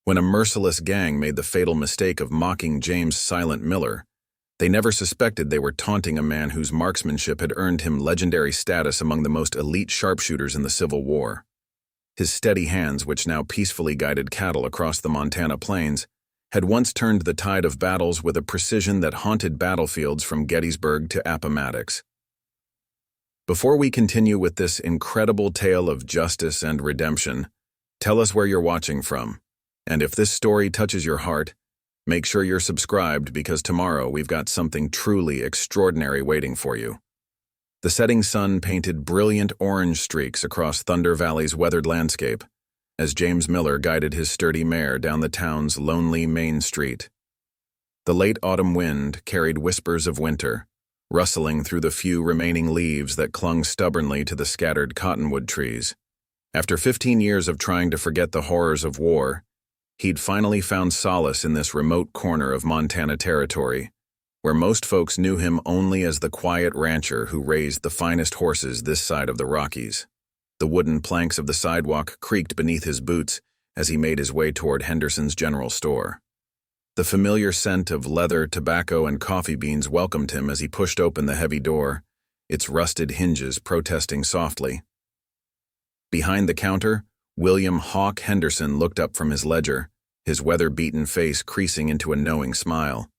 When a merciless gang made the fatal mistake of mocking James Silent Miller, they never suspected they were taunting a man whose marksmanship had earned him legendary status among the most elite sharpshooters in the Civil War. His steady hands, which now peacefully guided cattle across the Montana plains, had once turned the tide of battles with a precision that haunted battlefields from Gettysburg to Appomattox. Before we continue with this incredible tale of justice and redemption, tell us where you're watching from. And if this story touches your heart, make sure you're subscribed because tomorrow we've got something truly extraordinary waiting for you. The setting sun painted brilliant orange streaks across Thunder Valley's weathered landscape as James Miller guided his sturdy mare down the town's lonely main street. The late autumn wind carried whispers of winter, rustling through the few remaining leaves that clung stubbornly to the scattered cottonwood trees. After 15 years of trying to forget the horrors of war, he'd finally found solace in this remote corner of Montana territory, where most folks knew him only as the quiet rancher who raised the finest horses this side of the Rockies. The wooden planks of the sidewalk creaked beneath his boots as he made his way toward Henderson's general store. The familiar scent of leather, tobacco, and coffee beans welcomed him as he pushed open the heavy door, its rusted hinges protesting softly. Behind the counter, William Hawk Henderson looked up from his ledger, his weather-beaten face creasing into a knowing smile.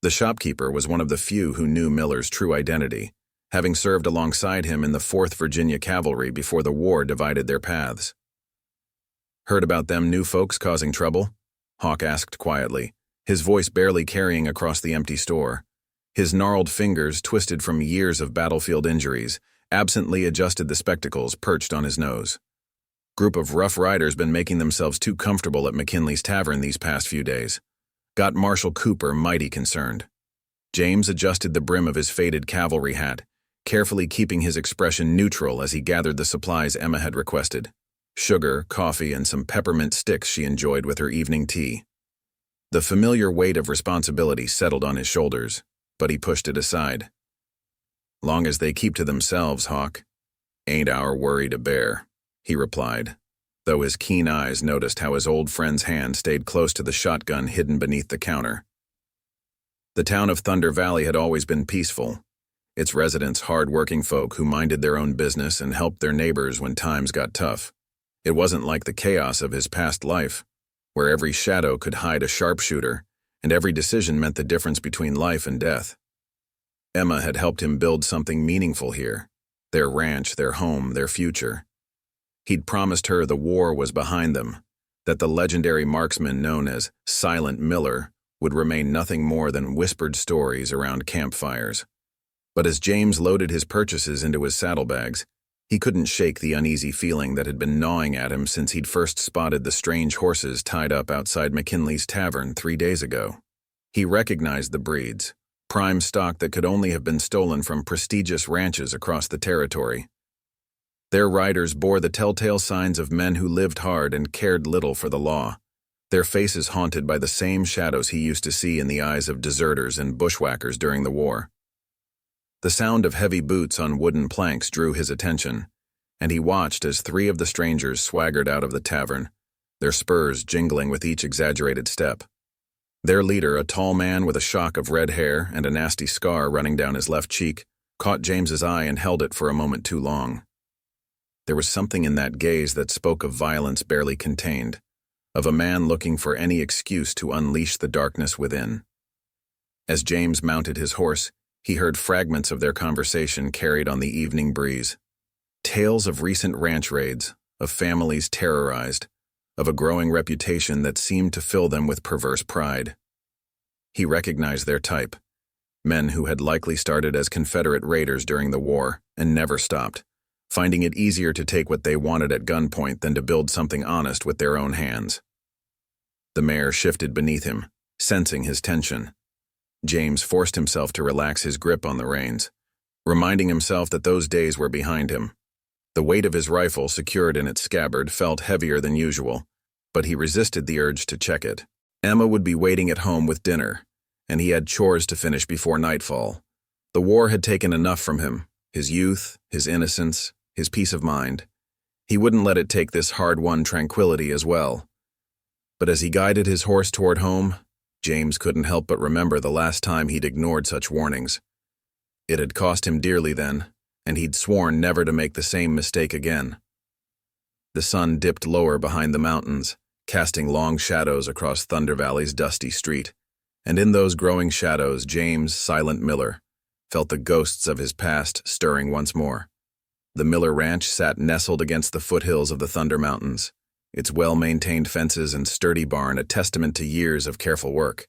The shopkeeper was one of the few who knew Miller's true identity, having served alongside him in the 4th Virginia Cavalry before the war divided their paths. "Heard about them new folks causing trouble?" Hawk asked quietly, his voice barely carrying across the empty store. His gnarled fingers, twisted from years of battlefield injuries, absently adjusted the spectacles perched on his nose. "Group of rough riders been making themselves too comfortable at McKinley's Tavern these past few days. Got Marshal Cooper mighty concerned." James adjusted the brim of his faded cavalry hat, carefully keeping his expression neutral as he gathered the supplies Emma had requested: sugar, coffee, and some peppermint sticks she enjoyed with her evening tea. The familiar weight of responsibility settled on his shoulders, but he pushed it aside. "Long as they keep to themselves, Hawk, ain't our worry to bear," he replied, though his keen eyes noticed how his old friend's hand stayed close to the shotgun hidden beneath the counter. The town of Thunder Valley had always been peaceful, its residents hard-working folk who minded their own business and helped their neighbors when times got tough. It wasn't like the chaos of his past life, where every shadow could hide a sharpshooter and every decision meant the difference between life and death. Emma had helped him build something meaningful here, their ranch, their home, their future. He'd promised her the war was behind them, that the legendary marksman known as Silent Miller would remain nothing more than whispered stories around campfires. But as James loaded his purchases into his saddlebags, he couldn't shake the uneasy feeling that had been gnawing at him since he'd first spotted the strange horses tied up outside McKinley's Tavern 3 days ago. He recognized the breeds, prime stock that could only have been stolen from prestigious ranches across the territory. Their riders bore the telltale signs of men who lived hard and cared little for the law, their faces haunted by the same shadows he used to see in the eyes of deserters and bushwhackers during the war. The sound of heavy boots on wooden planks drew his attention, and he watched as 3 of the strangers swaggered out of the tavern, their spurs jingling with each exaggerated step. Their leader, a tall man with a shock of red hair and a nasty scar running down his left cheek, caught James's eye and held it for a moment too long. There was something in that gaze that spoke of violence barely contained, of a man looking for any excuse to unleash the darkness within. As James mounted his horse, he heard fragments of their conversation carried on the evening breeze. Tales of recent ranch raids, of families terrorized, of a growing reputation that seemed to fill them with perverse pride. He recognized their type, men who had likely started as Confederate raiders during the war and never stopped, finding it easier to take what they wanted at gunpoint than to build something honest with their own hands. The mare shifted beneath him, sensing his tension. James forced himself to relax his grip on the reins, reminding himself that those days were behind him. The weight of his rifle, secured in its scabbard, felt heavier than usual, but he resisted the urge to check it. Emma would be waiting at home with dinner, and he had chores to finish before nightfall. The war had taken enough from him, his youth, his innocence, his peace of mind. He wouldn't let it take this hard-won tranquility as well. But as he guided his horse toward home, James couldn't help but remember the last time he'd ignored such warnings. It had cost him dearly then, and he'd sworn never to make the same mistake again. The sun dipped lower behind the mountains, casting long shadows across Thunder Valley's dusty street, and in those growing shadows James, Silent Miller, felt the ghosts of his past stirring once more. The Miller Ranch sat nestled against the foothills of the Thunder Mountains, its well-maintained fences and sturdy barn a testament to years of careful work.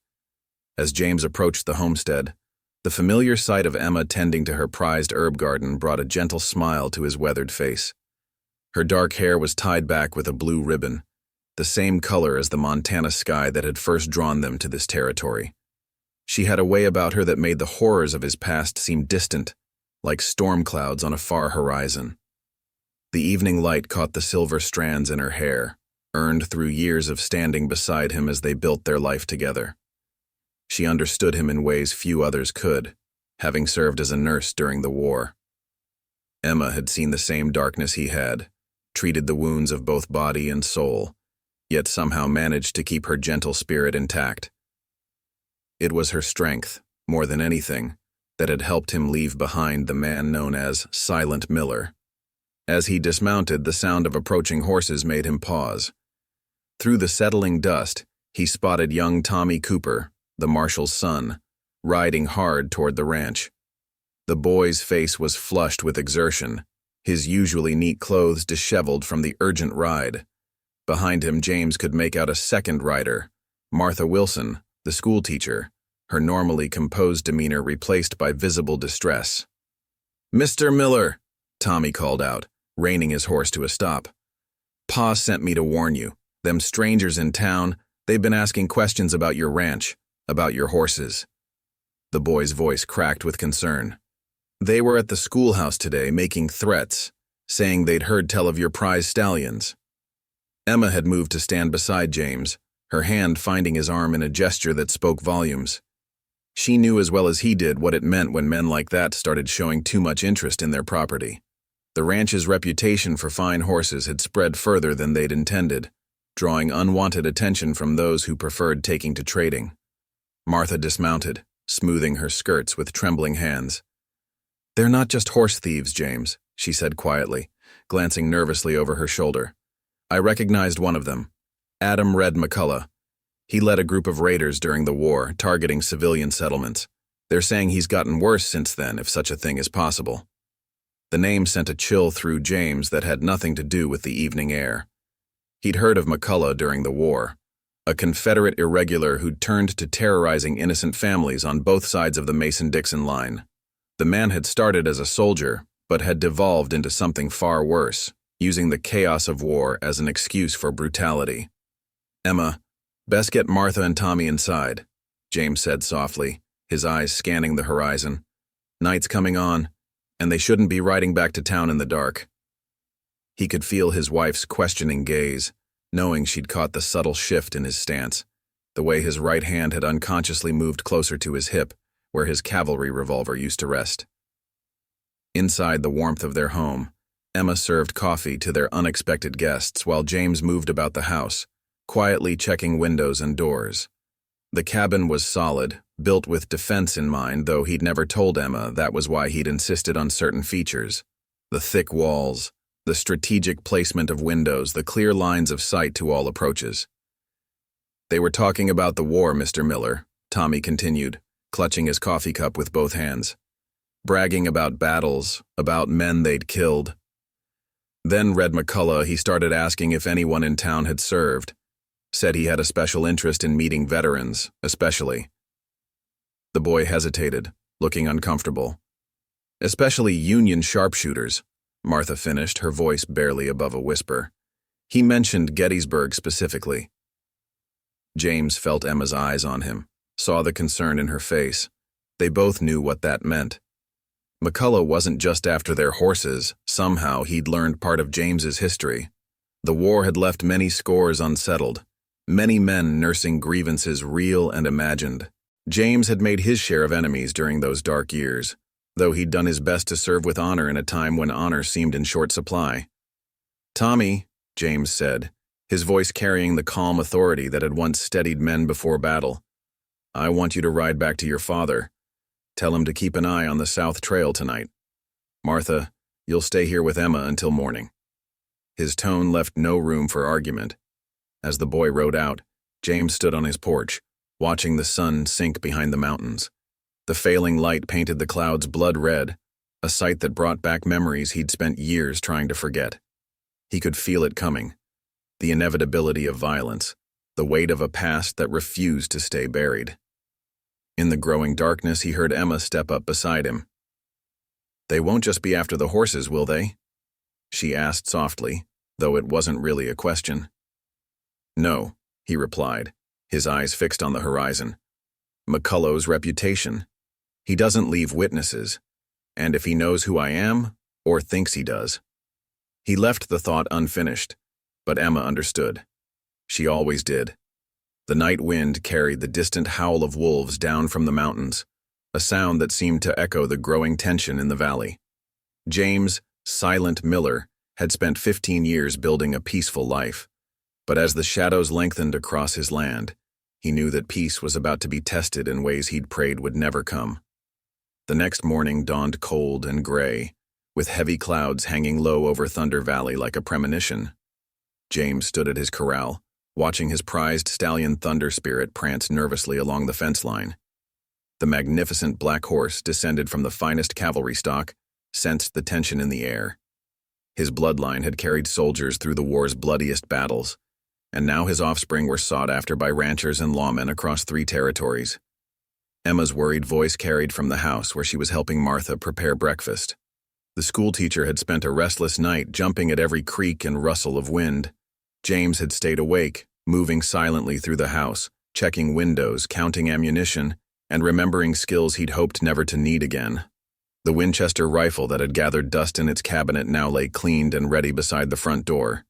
As James approached the homestead, the familiar sight of Emma tending to her prized herb garden brought a gentle smile to his weathered face. Her dark hair was tied back with a blue ribbon, the same color as the Montana sky that had first drawn them to this territory. She had a way about her that made the horrors of his past seem distant, like storm clouds on a far horizon. The evening light caught the silver strands in her hair, earned through years of standing beside him as they built their life together. She understood him in ways few others could, having served as a nurse during the war. Emma had seen the same darkness he had, treated the wounds of both body and soul, yet somehow managed to keep her gentle spirit intact. It was her strength, more than anything, that had helped him leave behind the man known as Silent Miller. As he dismounted, the sound of approaching horses made him pause. Through the settling dust, he spotted young Tommy Cooper, the marshal's son, riding hard toward the ranch. The boy's face was flushed with exertion, his usually neat clothes disheveled from the urgent ride. Behind him, James could make out a second rider, Martha Wilson, the schoolteacher, her normally composed demeanor replaced by visible distress. "Mr. Miller," Tommy called out, reining his horse to a stop. "Pa sent me to warn you. Them strangers in town, they've been asking questions about your ranch, about your horses." The boy's voice cracked with concern. "They were at the schoolhouse today making threats, saying they'd heard tell of your prize stallions." Emma had moved to stand beside James, her hand finding his arm in a gesture that spoke volumes. She knew as well as he did what it meant when men like that started showing too much interest in their property. The ranch's reputation for fine horses had spread further than they'd intended, drawing unwanted attention from those who preferred taking to trading. Martha dismounted, smoothing her skirts with trembling hands. "They're not just horse thieves, James," she said quietly, glancing nervously over her shoulder. "I recognized one of them, Adam Red McCullough. He led a group of raiders during the war, targeting civilian settlements. They're saying he's gotten worse since then, if such a thing is possible." The name sent a chill through James that had nothing to do with the evening air. He'd heard of McCullough during the war, a Confederate irregular who'd turned to terrorizing innocent families on both sides of the Mason-Dixon line. The man had started as a soldier, but had devolved into something far worse, using the chaos of war as an excuse for brutality. "Emma, best get Martha and Tommy inside," James said softly, his eyes scanning the horizon. "Night's coming on, and they shouldn't be riding back to town in the dark." He could feel his wife's questioning gaze, knowing she'd caught the subtle shift in his stance, the way his right hand had unconsciously moved closer to his hip, where his cavalry revolver used to rest. Inside the warmth of their home, Emma served coffee to their unexpected guests while James moved about the house, quietly checking windows and doors. The cabin was solid, built with defense in mind, though he'd never told Emma that was why he'd insisted on certain features. The thick walls, the strategic placement of windows, the clear lines of sight to all approaches. "They were talking about the war, Mr. Miller," Tommy continued, clutching his coffee cup with both hands. "Bragging about battles, about men they'd killed. Then Red McCullough, he started asking if anyone in town had served. Said he had a special interest in meeting veterans, especially." The boy hesitated, looking uncomfortable. "Especially Union sharpshooters," Martha finished, her voice barely above a whisper. "He mentioned Gettysburg specifically." James felt Emma's eyes on him, saw the concern in her face. They both knew what that meant. McCullough wasn't just after their horses. Somehow he'd learned part of James's history. The war had left many scores unsettled, many men nursing grievances real and imagined. James had made his share of enemies during those dark years, though he'd done his best to serve with honor in a time when honor seemed in short supply. "Tommy," James said, his voice carrying the calm authority that had once steadied men before battle. "I want you to ride back to your father. Tell him to keep an eye on the South Trail tonight. Martha, you'll stay here with Emma until morning." His tone left no room for argument. As the boy rode out, James stood on his porch, watching the sun sink behind the mountains. The failing light painted the clouds blood red, a sight that brought back memories he'd spent years trying to forget. He could feel it coming, the inevitability of violence, the weight of a past that refused to stay buried. In the growing darkness, he heard Emma step up beside him. "They won't just be after the horses, will they?" she asked softly, though it wasn't really a question. "No," he replied, his eyes fixed on the horizon. "McCullough's reputation. He doesn't leave witnesses, and if he knows who I am, or thinks he does." He left the thought unfinished, but Emma understood. She always did. The night wind carried the distant howl of wolves down from the mountains, a sound that seemed to echo the growing tension in the valley. James, Silent Miller, had spent 15 years building a peaceful life, but as the shadows lengthened across his land, he knew that peace was about to be tested in ways he'd prayed would never come. The next morning dawned cold and gray, with heavy clouds hanging low over Thunder Valley like a premonition. James stood at his corral, watching his prized stallion Thunder Spirit prance nervously along the fence line. The magnificent black horse, descended from the finest cavalry stock, sensed the tension in the air. His bloodline had carried soldiers through the war's bloodiest battles, and now his offspring were sought after by ranchers and lawmen across 3 territories. Emma's worried voice carried from the house where she was helping Martha prepare breakfast. The schoolteacher had spent a restless night jumping at every creak and rustle of wind. James had stayed awake, moving silently through the house, checking windows, counting ammunition, and remembering skills he'd hoped never to need again. The Winchester rifle that had gathered dust in its cabinet now lay cleaned and ready beside the front door.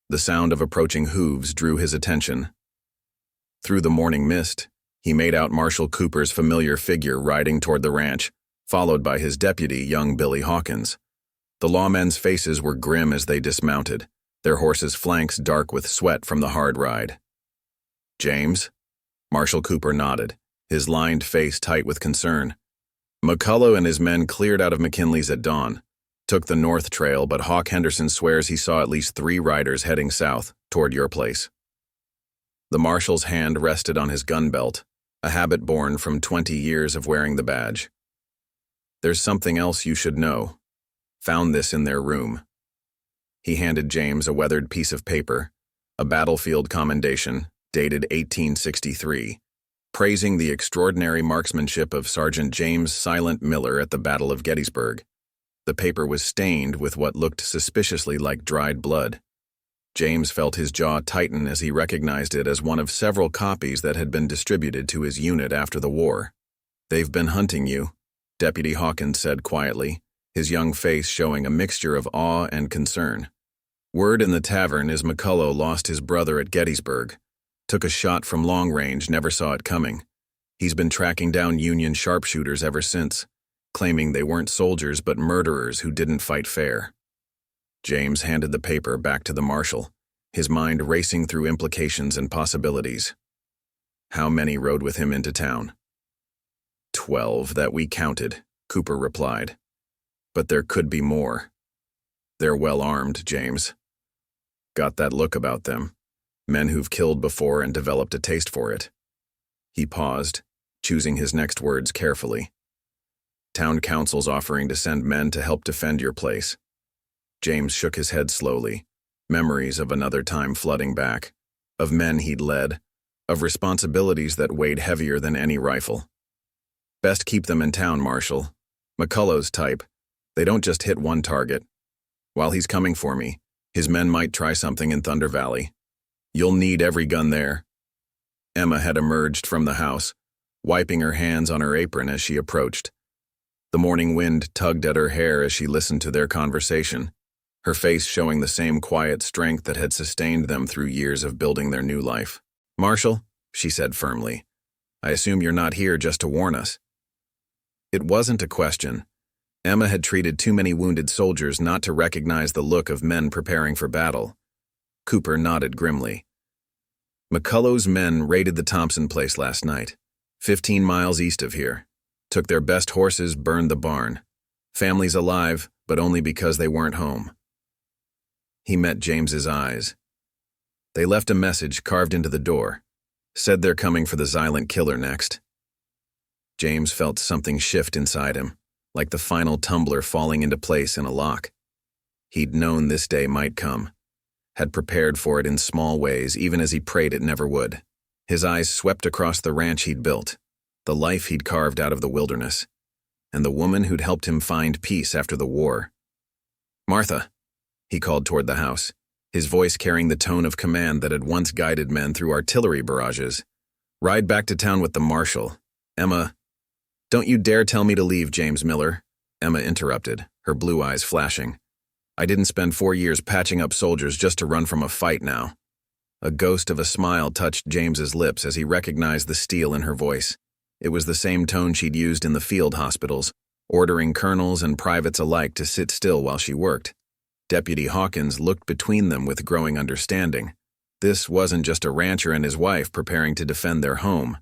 The sound of approaching hooves drew his attention. Through the morning mist, he made out Marshal Cooper's familiar figure riding toward the ranch, followed by his deputy, young Billy Hawkins. The lawmen's faces were grim as they dismounted, their horses' flanks dark with sweat from the hard ride. "James?" Marshal Cooper nodded, his lined face tight with concern. "McCullough and his men cleared out of McKinley's at dawn, took the north trail, but Hawk Henderson swears he saw at least 3 riders heading south, toward your place." The marshal's hand rested on his gun belt, a habit born from 20 years of wearing the badge. "There's something else you should know. Found this in their room." He handed James a weathered piece of paper, a battlefield commendation, dated 1863, praising the extraordinary marksmanship of Sergeant James Silent Miller at the Battle of Gettysburg. The paper was stained with what looked suspiciously like dried blood. James felt his jaw tighten as he recognized it as one of several copies that had been distributed to his unit after the war. "They've been hunting you," Deputy Hawkins said quietly, his young face showing a mixture of awe and concern. "Word in the tavern is McCullough lost his brother at Gettysburg. Took a shot from long range, never saw it coming. He's been tracking down Union sharpshooters ever since, claiming they weren't soldiers but murderers who didn't fight fair." James handed the paper back to the marshal, his mind racing through implications and possibilities. "How many rode with him into town?" 12 that we counted," Cooper replied. "But there could be more. They're well armed, James. Got that look about them. Men who've killed before and developed a taste for it." He paused, choosing his next words carefully. "Town council's offering to send men to help defend your place." James shook his head slowly, memories of another time flooding back, of men he'd led, of responsibilities that weighed heavier than any rifle. "Best keep them in town, Marshal. McCullough's type. They don't just hit one target. While he's coming for me, his men might try something in Thunder Valley. You'll need every gun there." Emma had emerged from the house, wiping her hands on her apron as she approached. The morning wind tugged at her hair as she listened to their conversation, her face showing the same quiet strength that had sustained them through years of building their new life. "Marshal," she said firmly, "I assume you're not here just to warn us." It wasn't a question. Emma had treated too many wounded soldiers not to recognize the look of men preparing for battle. Cooper nodded grimly. McCullough's men raided the Thompson place last night, 15 miles east of here. Took their best horses, burned the barn. Families alive, but only because they weren't home. He met James's eyes. They left a message carved into the door. Said they're coming for the silent killer next. James felt something shift inside him, like the final tumbler falling into place in a lock. He'd known this day might come, had prepared for it in small ways, even as he prayed it never would. His eyes swept across the ranch he'd built, the life he'd carved out of the wilderness, and the woman who'd helped him find peace after the war. "Martha," he called toward the house, his voice carrying the tone of command that had once guided men through artillery barrages. "Ride back to town with the marshal. Emma—" "Don't you dare tell me to leave, James Miller," Emma interrupted, her blue eyes flashing. "I didn't spend 4 years patching up soldiers just to run from a fight now." A ghost of a smile touched James's lips as he recognized the steel in her voice. It was the same tone she'd used in the field hospitals, ordering colonels and privates alike to sit still while she worked. Deputy Hawkins looked between them with growing understanding. This wasn't just a rancher and his wife preparing to defend their home.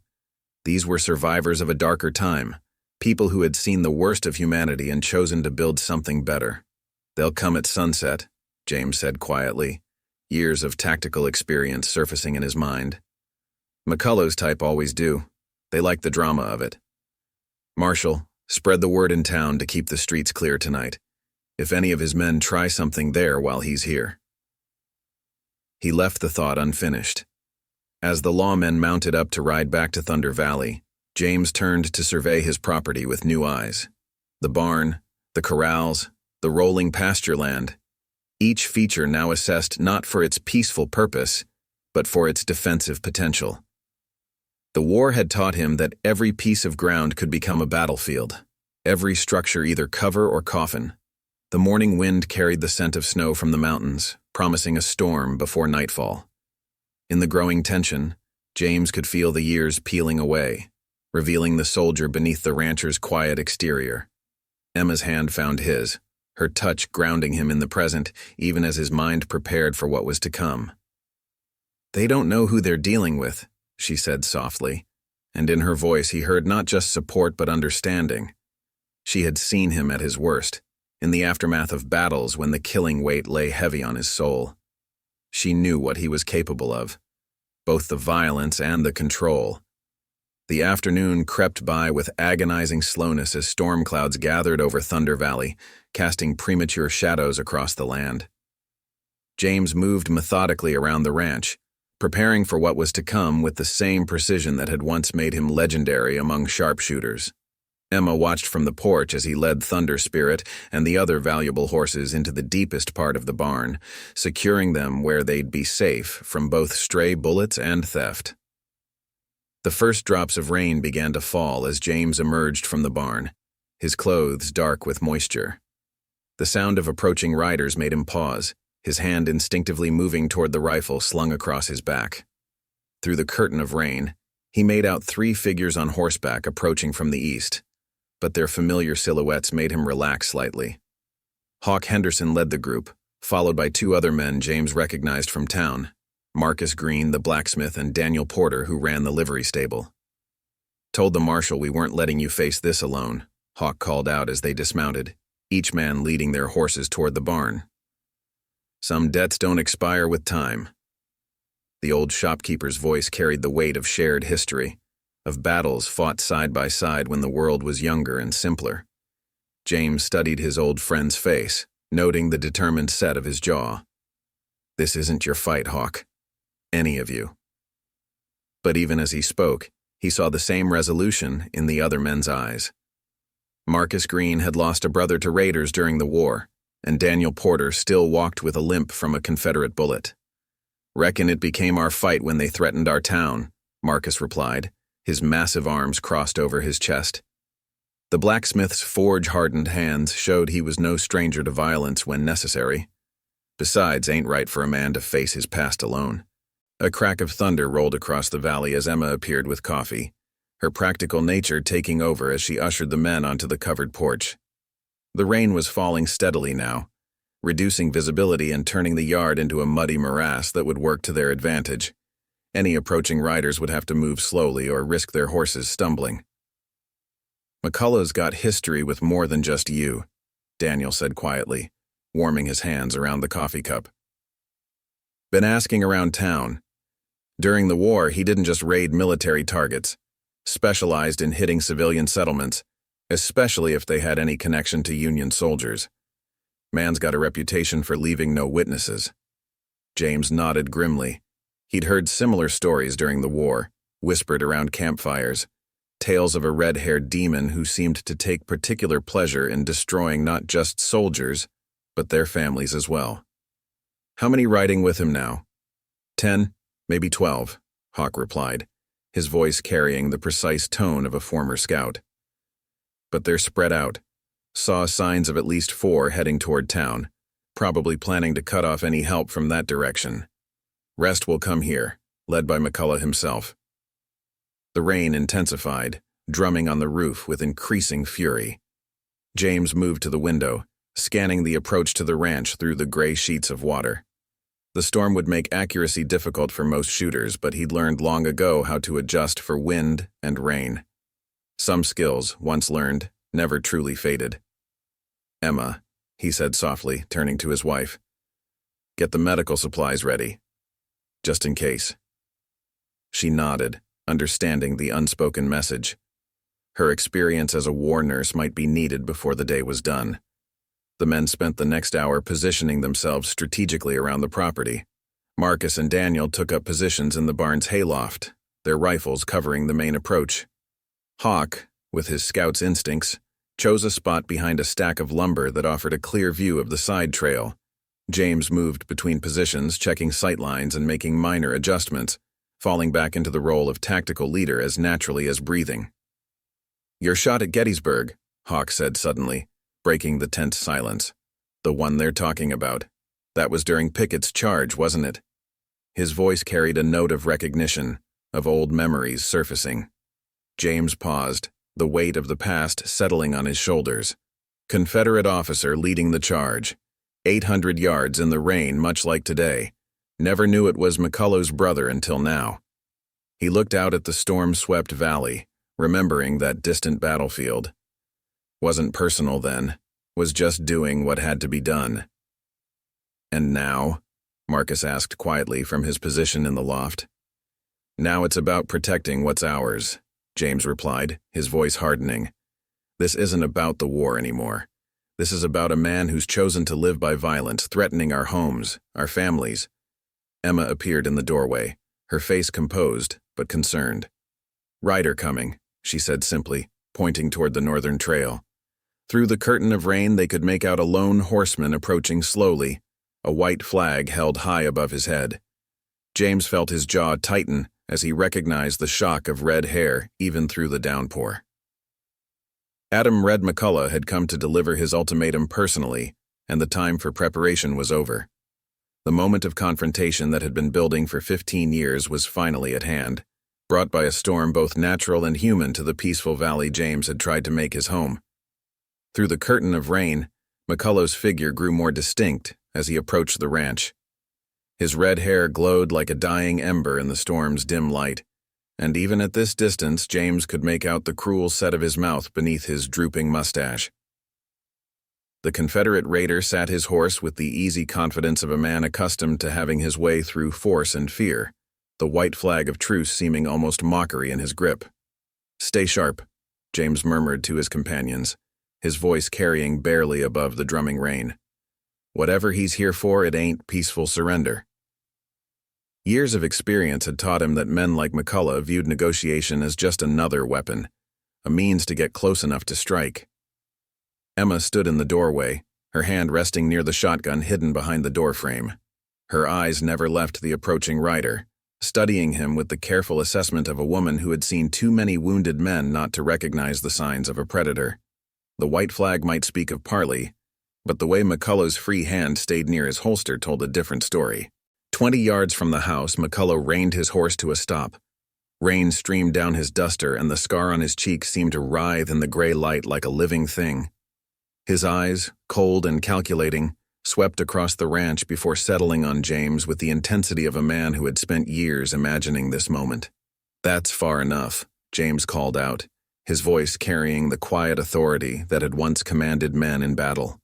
These were survivors of a darker time, people who had seen the worst of humanity and chosen to build something better. "They'll come at sunset," James said quietly, years of tactical experience surfacing in his mind. McCullough's type always do. They like the drama of it. "Marshal, spread the word in town to keep the streets clear tonight. If any of his men try something there while he's here." He left the thought unfinished. As the lawmen mounted up to ride back to Thunder Valley, James turned to survey his property with new eyes. The barn, the corrals, the rolling pasture land, each feature now assessed not for its peaceful purpose, but for its defensive potential. The war had taught him that every piece of ground could become a battlefield, every structure either cover or coffin. The morning wind carried the scent of snow from the mountains, promising a storm before nightfall. In the growing tension, James could feel the years peeling away, revealing the soldier beneath the rancher's quiet exterior. Emma's hand found his, her touch grounding him in the present, even as his mind prepared for what was to come. "They don't know who they're dealing with," she said softly, and in her voice he heard not just support but understanding. She had seen him at his worst, in the aftermath of battles when the killing weight lay heavy on his soul. She knew what he was capable of, both the violence and the control. The afternoon crept by with agonizing slowness as storm clouds gathered over Thunder Valley, casting premature shadows across the land. James moved methodically around the ranch, preparing for what was to come with the same precision that had once made him legendary among sharpshooters. Emma watched from the porch as he led Thunder Spirit and the other valuable horses into the deepest part of the barn, securing them where they'd be safe from both stray bullets and theft. The first drops of rain began to fall as James emerged from the barn, his clothes dark with moisture. The sound of approaching riders made him pause, his hand instinctively moving toward the rifle slung across his back. Through the curtain of rain, he made out 3 figures on horseback approaching from the east, but their familiar silhouettes made him relax slightly. Hawk Henderson led the group, followed by 2 other men James recognized from town, Marcus Green, the blacksmith, and Daniel Porter, who ran the livery stable. "Told the marshal we weren't letting you face this alone," Hawk called out as they dismounted, each man leading their horses toward the barn. "Some debts don't expire with time." The old shopkeeper's voice carried the weight of shared history, of battles fought side by side when the world was younger and simpler. James studied his old friend's face, noting the determined set of his jaw. "This isn't your fight, Hawk. Any of you." But even as he spoke, he saw the same resolution in the other men's eyes. Marcus Green had lost a brother to raiders during the war, and Daniel Porter still walked with a limp from a Confederate bullet. "Reckon it became our fight when they threatened our town," Marcus replied, his massive arms crossed over his chest. The blacksmith's forge-hardened hands showed he was no stranger to violence when necessary. Besides, ain't right for a man to face his past alone. A crack of thunder rolled across the valley as Emma appeared with coffee, her practical nature taking over as she ushered the men onto the covered porch. The rain was falling steadily now, reducing visibility and turning the yard into a muddy morass that would work to their advantage. Any approaching riders would have to move slowly or risk their horses stumbling. "McCullough's got history with more than just you," Daniel said quietly, warming his hands around the coffee cup. "Been asking around town. During the war, he didn't just raid military targets, specialized in hitting civilian settlements, especially if they had any connection to Union soldiers. Man's got a reputation for leaving no witnesses." James nodded grimly. He'd heard similar stories during the war, whispered around campfires, tales of a red-haired demon who seemed to take particular pleasure in destroying not just soldiers, but their families as well. "How many riding with him now?" 10, maybe 12, Hawk replied, his voice carrying the precise tone of a former scout. "But they're spread out. Saw signs of at least 4 heading toward town, probably planning to cut off any help from that direction. Rest will come here, led by McCullough himself." The rain intensified, drumming on the roof with increasing fury. James moved to the window, scanning the approach to the ranch through the gray sheets of water. The storm would make accuracy difficult for most shooters, but he'd learned long ago how to adjust for wind and rain. Some skills, once learned, never truly faded. "Emma," he said softly, turning to his wife, "get the medical supplies ready. Just in case." She nodded, understanding the unspoken message. Her experience as a war nurse might be needed before the day was done. The men spent the next hour positioning themselves strategically around the property. Marcus and Daniel took up positions in the barn's hayloft, their rifles covering the main approach. Hawk, with his scout's instincts, chose a spot behind a stack of lumber that offered a clear view of the side trail. James moved between positions, checking sight lines and making minor adjustments, falling back into the role of tactical leader as naturally as breathing. "Your shot at Gettysburg," Hawk said suddenly, breaking the tense silence. "The one they're talking about. That was during Pickett's charge, wasn't it?" His voice carried a note of recognition, of old memories surfacing. James paused, the weight of the past settling on his shoulders. Confederate officer leading the charge. 800 yards in the rain, much like today. Never knew it was McCullough's brother until now. He looked out at the storm-swept valley, remembering that distant battlefield. Wasn't personal then, was just doing what had to be done. "And now?" Marcus asked quietly from his position in the loft. "Now it's about protecting what's ours," James replied, his voice hardening. "This isn't about the war anymore. This is about a man who's chosen to live by violence, threatening our homes, our families." Emma appeared in the doorway, her face composed, but concerned. "Rider coming," she said simply, pointing toward the northern trail. Through the curtain of rain they could make out a lone horseman approaching slowly, a white flag held high above his head. James felt his jaw tighten as he recognized the shock of red hair even through the downpour. Adam Red McCullough had come to deliver his ultimatum personally, and the time for preparation was over. The moment of confrontation that had been building for 15 years was finally at hand, brought by a storm both natural and human to the peaceful valley James had tried to make his home. Through the curtain of rain, McCullough's figure grew more distinct as he approached the ranch. His red hair glowed like a dying ember in the storm's dim light, and even at this distance James could make out the cruel set of his mouth beneath his drooping mustache. The Confederate raider sat his horse with the easy confidence of a man accustomed to having his way through force and fear, the white flag of truce seeming almost mockery in his grip. "Stay sharp," James murmured to his companions, his voice carrying barely above the drumming rain. "Whatever he's here for, it ain't peaceful surrender." Years of experience had taught him that men like McCullough viewed negotiation as just another weapon, a means to get close enough to strike. Emma stood in the doorway, her hand resting near the shotgun hidden behind the doorframe. Her eyes never left the approaching rider, studying him with the careful assessment of a woman who had seen too many wounded men not to recognize the signs of a predator. The white flag might speak of parley, but the way McCullough's free hand stayed near his holster told a different story. 20 yards from the house, McCullough reined his horse to a stop. Rain streamed down his duster, and the scar on his cheek seemed to writhe in the gray light like a living thing. His eyes, cold and calculating, swept across the ranch before settling on James with the intensity of a man who had spent years imagining this moment. "That's far enough," James called out, his voice carrying the quiet authority that had once commanded men in battle.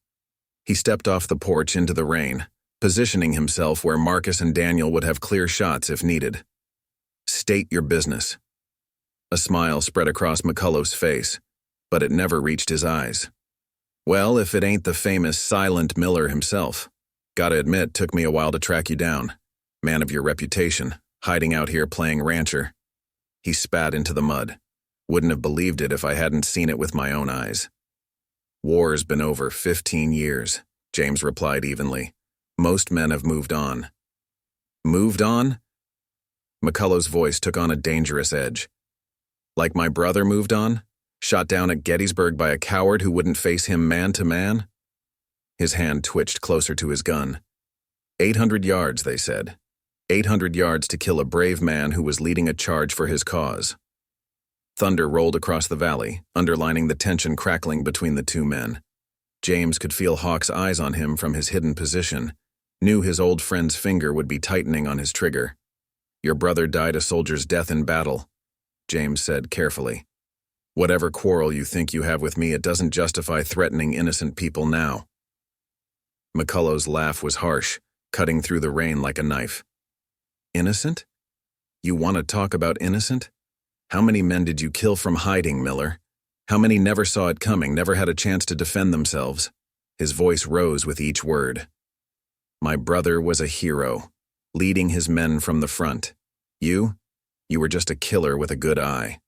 He stepped off the porch into the rain, positioning himself where Marcus and Daniel would have clear shots if needed. "State your business." A smile spread across McCullough's face, but it never reached his eyes. "Well, if it ain't the famous Silent Miller himself. Gotta admit, took me a while to track you down. Man of your reputation, hiding out here playing rancher." He spat into the mud. "Wouldn't have believed it if I hadn't seen it with my own eyes." "War's been over 15 years, James replied evenly. "Most men have moved on." "Moved on?" McCullough's voice took on a dangerous edge. "Like my brother moved on? Shot down at Gettysburg by a coward who wouldn't face him man to man?" His hand twitched closer to his gun. 800 yards, they said. 800 yards to kill a brave man who was leading a charge for his cause. Thunder rolled across the valley, underlining the tension crackling between the two men. James could feel Hawk's eyes on him from his hidden position, knew his old friend's finger would be tightening on his trigger. "Your brother died a soldier's death in battle," James said carefully. "Whatever quarrel you think you have with me, it doesn't justify threatening innocent people now." McCullough's laugh was harsh, cutting through the rain like a knife. "Innocent? You want to talk about innocent? How many men did you kill from hiding, Miller? How many never saw it coming, never had a chance to defend themselves?" His voice rose with each word. "My brother was a hero, leading his men from the front. You were just a killer with a good eye."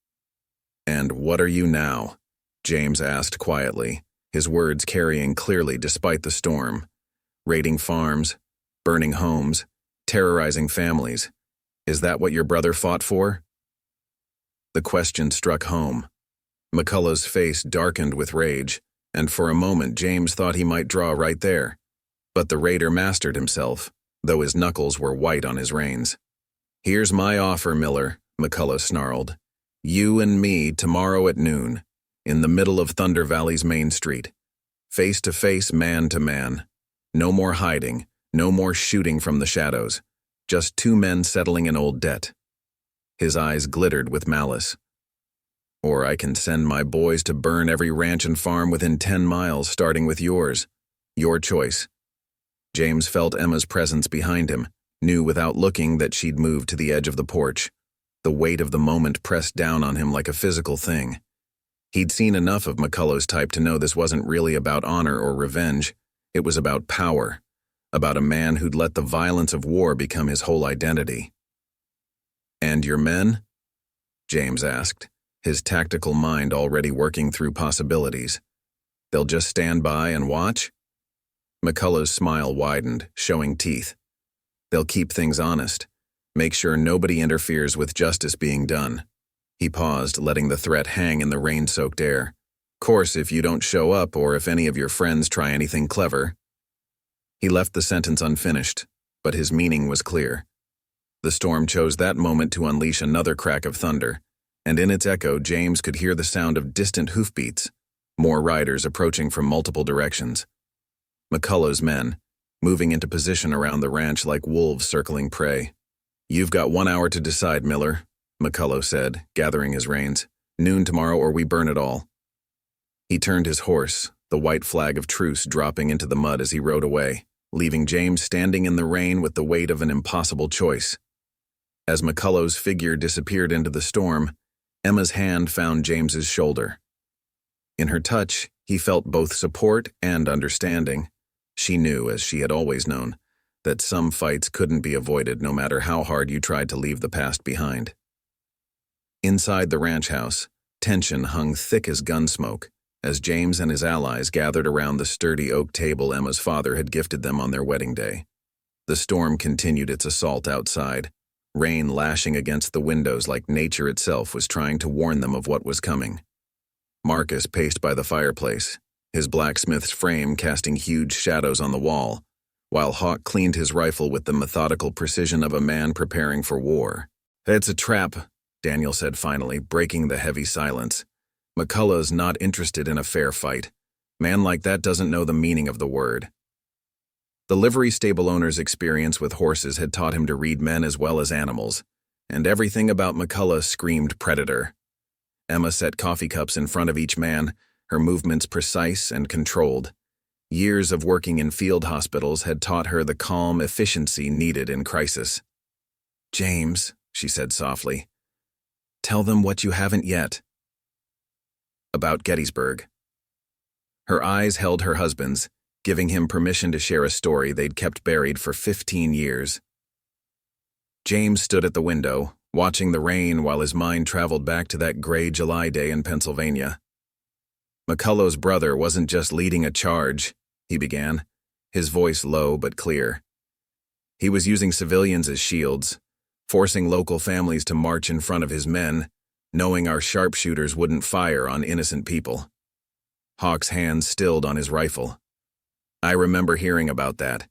"And what are you now?" James asked quietly, his words carrying clearly despite the storm. "Raiding farms, burning homes, terrorizing families. Is that what your brother fought for?" The question struck home. McCullough's face darkened with rage, and for a moment James thought he might draw right there. But the raider mastered himself, though his knuckles were white on his reins. "Here's my offer, Miller," McCullough snarled. "You and me tomorrow at noon, in the middle of Thunder Valley's main street. Face to face, man to man. No more hiding, no more shooting from the shadows. Just two men settling an old debt." His eyes glittered with malice. "Or I can send my boys to burn every ranch and farm within 10 miles, starting with yours. Your choice." James felt Emma's presence behind him, knew without looking that she'd moved to the edge of the porch. The weight of the moment pressed down on him like a physical thing. He'd seen enough of McCullough's type to know this wasn't really about honor or revenge. It was about power, about a man who'd let the violence of war become his whole identity. "And your men?" James asked, his tactical mind already working through possibilities. "They'll just stand by and watch?" McCullough's smile widened, showing teeth. "They'll keep things honest, make sure nobody interferes with justice being done." He paused, letting the threat hang in the rain-soaked air. "Course, if you don't show up or if any of your friends try anything clever." He left the sentence unfinished, but his meaning was clear. The storm chose that moment to unleash another crack of thunder, and in its echo James could hear the sound of distant hoofbeats, more riders approaching from multiple directions. McCullough's men, moving into position around the ranch like wolves circling prey. "You've got 1 hour to decide, Miller," McCullough said, gathering his reins. "Noon tomorrow or we burn it all." He turned his horse, the white flag of truce dropping into the mud as he rode away, leaving James standing in the rain with the weight of an impossible choice. As McCullough's figure disappeared into the storm, Emma's hand found James's shoulder. In her touch, he felt both support and understanding. She knew, as she had always known, that some fights couldn't be avoided no matter how hard you tried to leave the past behind. Inside the ranch house, tension hung thick as gun smoke, as James and his allies gathered around the sturdy oak table Emma's father had gifted them on their wedding day. The storm continued its assault outside, rain lashing against the windows like nature itself was trying to warn them of what was coming. Marcus paced by the fireplace, his blacksmith's frame casting huge shadows on the wall, while Hawk cleaned his rifle with the methodical precision of a man preparing for war. "It's a trap," Daniel said finally, breaking the heavy silence. "McCullough's not interested in a fair fight. Man like that doesn't know the meaning of the word." The livery stable owner's experience with horses had taught him to read men as well as animals, and everything about McCullough screamed predator. Emma set coffee cups in front of each man, her movements precise and controlled. Years of working in field hospitals had taught her the calm efficiency needed in crisis. "James," she said softly, "tell them what you haven't yet." About Gettysburg. Her eyes held her husband's, giving him permission to share a story they'd kept buried for 15 years. James stood at the window, watching the rain while his mind traveled back to that gray July day in Pennsylvania. McCullough's brother wasn't just leading a charge, he began, his voice low but clear. He was using civilians as shields, forcing local families to march in front of his men, knowing our sharpshooters wouldn't fire on innocent people. Hawk's hands stilled on his rifle. I remember hearing about that.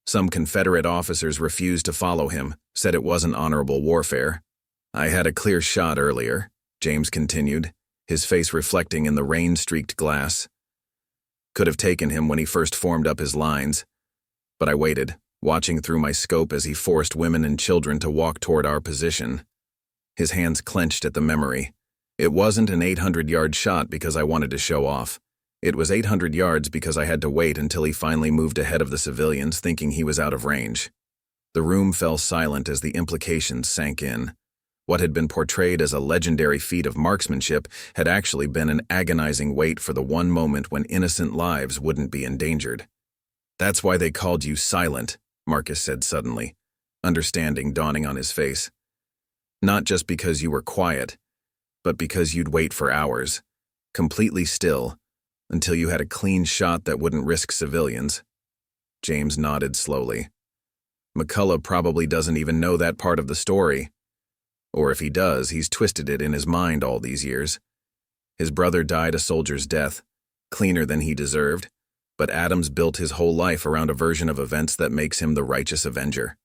Some Confederate officers refused to follow him, said it wasn't honorable warfare. "I had a clear shot earlier," James continued, his face reflecting in the rain-streaked glass. "Could have taken him when he first formed up his lines, but I waited, watching through my scope as he forced women and children to walk toward our position." His hands clenched at the memory. "It wasn't an 800-yard shot because I wanted to show off. It was 800 yards because I had to wait until he finally moved ahead of the civilians, thinking he was out of range." The room fell silent as the implications sank in. What had been portrayed as a legendary feat of marksmanship had actually been an agonizing wait for the one moment when innocent lives wouldn't be endangered. "That's why they called you silent," Marcus said suddenly, understanding dawning on his face. "Not just because you were quiet, but because you'd wait for hours, completely still, until you had a clean shot that wouldn't risk civilians." James nodded slowly. "McCullough probably doesn't even know that part of the story. Or if he does, he's twisted it in his mind all these years. His brother died a soldier's death, cleaner than he deserved, but Adams built his whole life around a version of events that makes him the righteous avenger."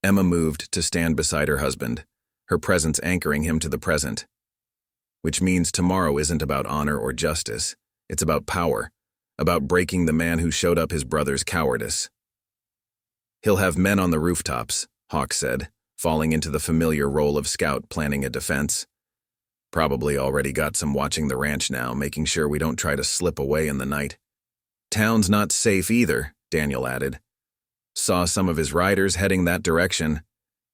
Emma moved to stand beside her husband, her presence anchoring him to the present. "Which means tomorrow isn't about honor or justice. It's about power, about breaking the man who showed up his brother's cowardice." "He'll have men on the rooftops," Hawk said, falling into the familiar role of scout planning a defense. "Probably already got some watching the ranch now, making sure we don't try to slip away in the night." "Town's not safe either," Daniel added. "Saw some of his riders heading that direction.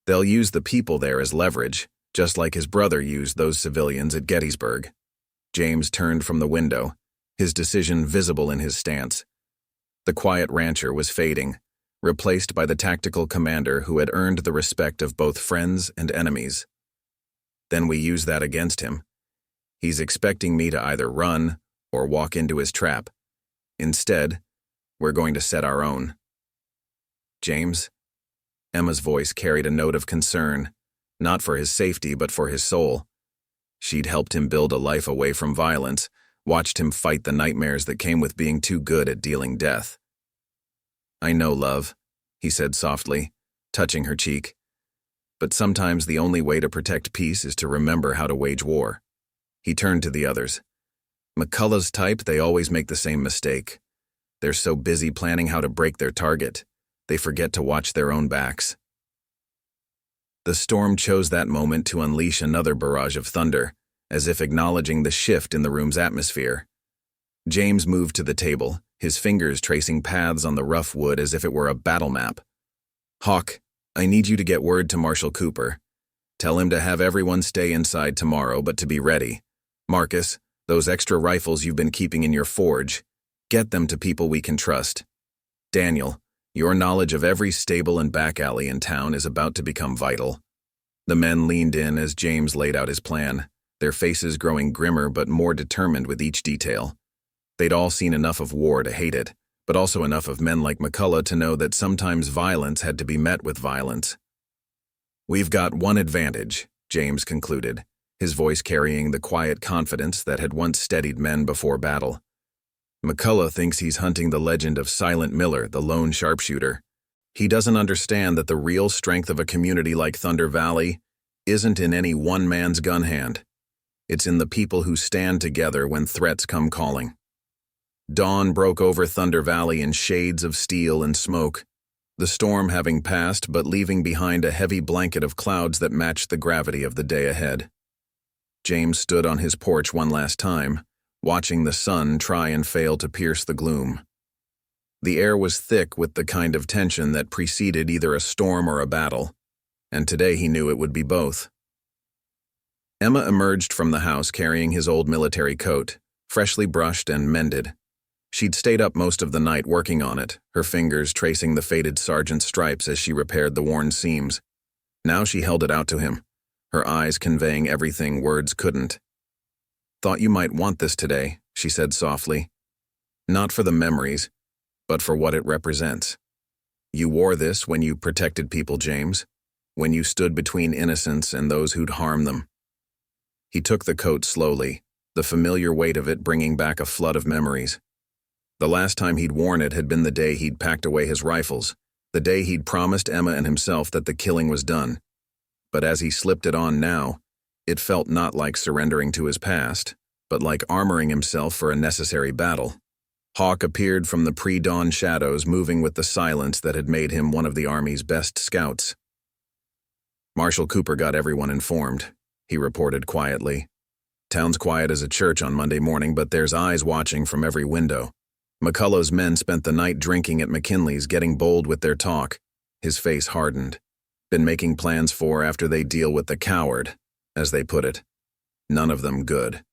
They'll use the people there as leverage, just like his brother used those civilians at Gettysburg." James turned from the window, his decision visible in his stance. The quiet rancher was fading, replaced by the tactical commander who had earned the respect of both friends and enemies. Then we use that against him. He's expecting me to either run or walk into his trap. Instead, we're going to set our own. "James?" Emma's voice carried a note of concern, not for his safety but for his soul. She'd helped him build a life away from violence, watched him fight the nightmares that came with being too good at dealing death. "I know, love," he said softly, touching her cheek. "But sometimes the only way to protect peace is to remember how to wage war." He turned to the others. "McCullough's type, they always make the same mistake. They're so busy planning how to break their target, they forget to watch their own backs." The storm chose that moment to unleash another barrage of thunder, as if acknowledging the shift in the room's atmosphere. James moved to the table, his fingers tracing paths on the rough wood as if it were a battle map. "Hawk, I need you to get word to Marshal Cooper. Tell him to have everyone stay inside tomorrow, but to be ready. Marcus, those extra rifles you've been keeping in your forge, get them to people we can trust. Daniel, your knowledge of every stable and back alley in town is about to become vital." The men leaned in as James laid out his plan, their faces growing grimmer but more determined with each detail. They'd all seen enough of war to hate it, but also enough of men like McCullough to know that sometimes violence had to be met with violence. "We've got one advantage," James concluded, his voice carrying the quiet confidence that had once steadied men before battle. "McCullough thinks he's hunting the legend of Silent Miller, the lone sharpshooter. He doesn't understand that the real strength of a community like Thunder Valley isn't in any one man's gun hand. It's in the people who stand together when threats come calling." Dawn broke over Thunder Valley in shades of steel and smoke, the storm having passed but leaving behind a heavy blanket of clouds that matched the gravity of the day ahead. James stood on his porch one last time, watching the sun try and fail to pierce the gloom. The air was thick with the kind of tension that preceded either a storm or a battle, and today he knew it would be both. Emma emerged from the house carrying his old military coat, freshly brushed and mended. She'd stayed up most of the night working on it, her fingers tracing the faded sergeant's stripes as she repaired the worn seams. Now she held it out to him, her eyes conveying everything words couldn't. "Thought you might want this today," she said softly. "Not for the memories, but for what it represents. You wore this when you protected people, James, when you stood between innocents and those who'd harm them." He took the coat slowly, the familiar weight of it bringing back a flood of memories. The last time he'd worn it had been the day he'd packed away his rifles, the day he'd promised Emma and himself that the killing was done. But as he slipped it on now, it felt not like surrendering to his past, but like armoring himself for a necessary battle. Hawk appeared from the pre-dawn shadows, moving with the silence that had made him one of the Army's best scouts. "Marshal Cooper got everyone informed," he reported quietly. "Town's quiet as a church on Monday morning, but there's eyes watching from every window. McCullough's men spent the night drinking at McKinley's, getting bold with their talk." His face hardened. "Been making plans for after they deal with the coward, as they put it. None of them good."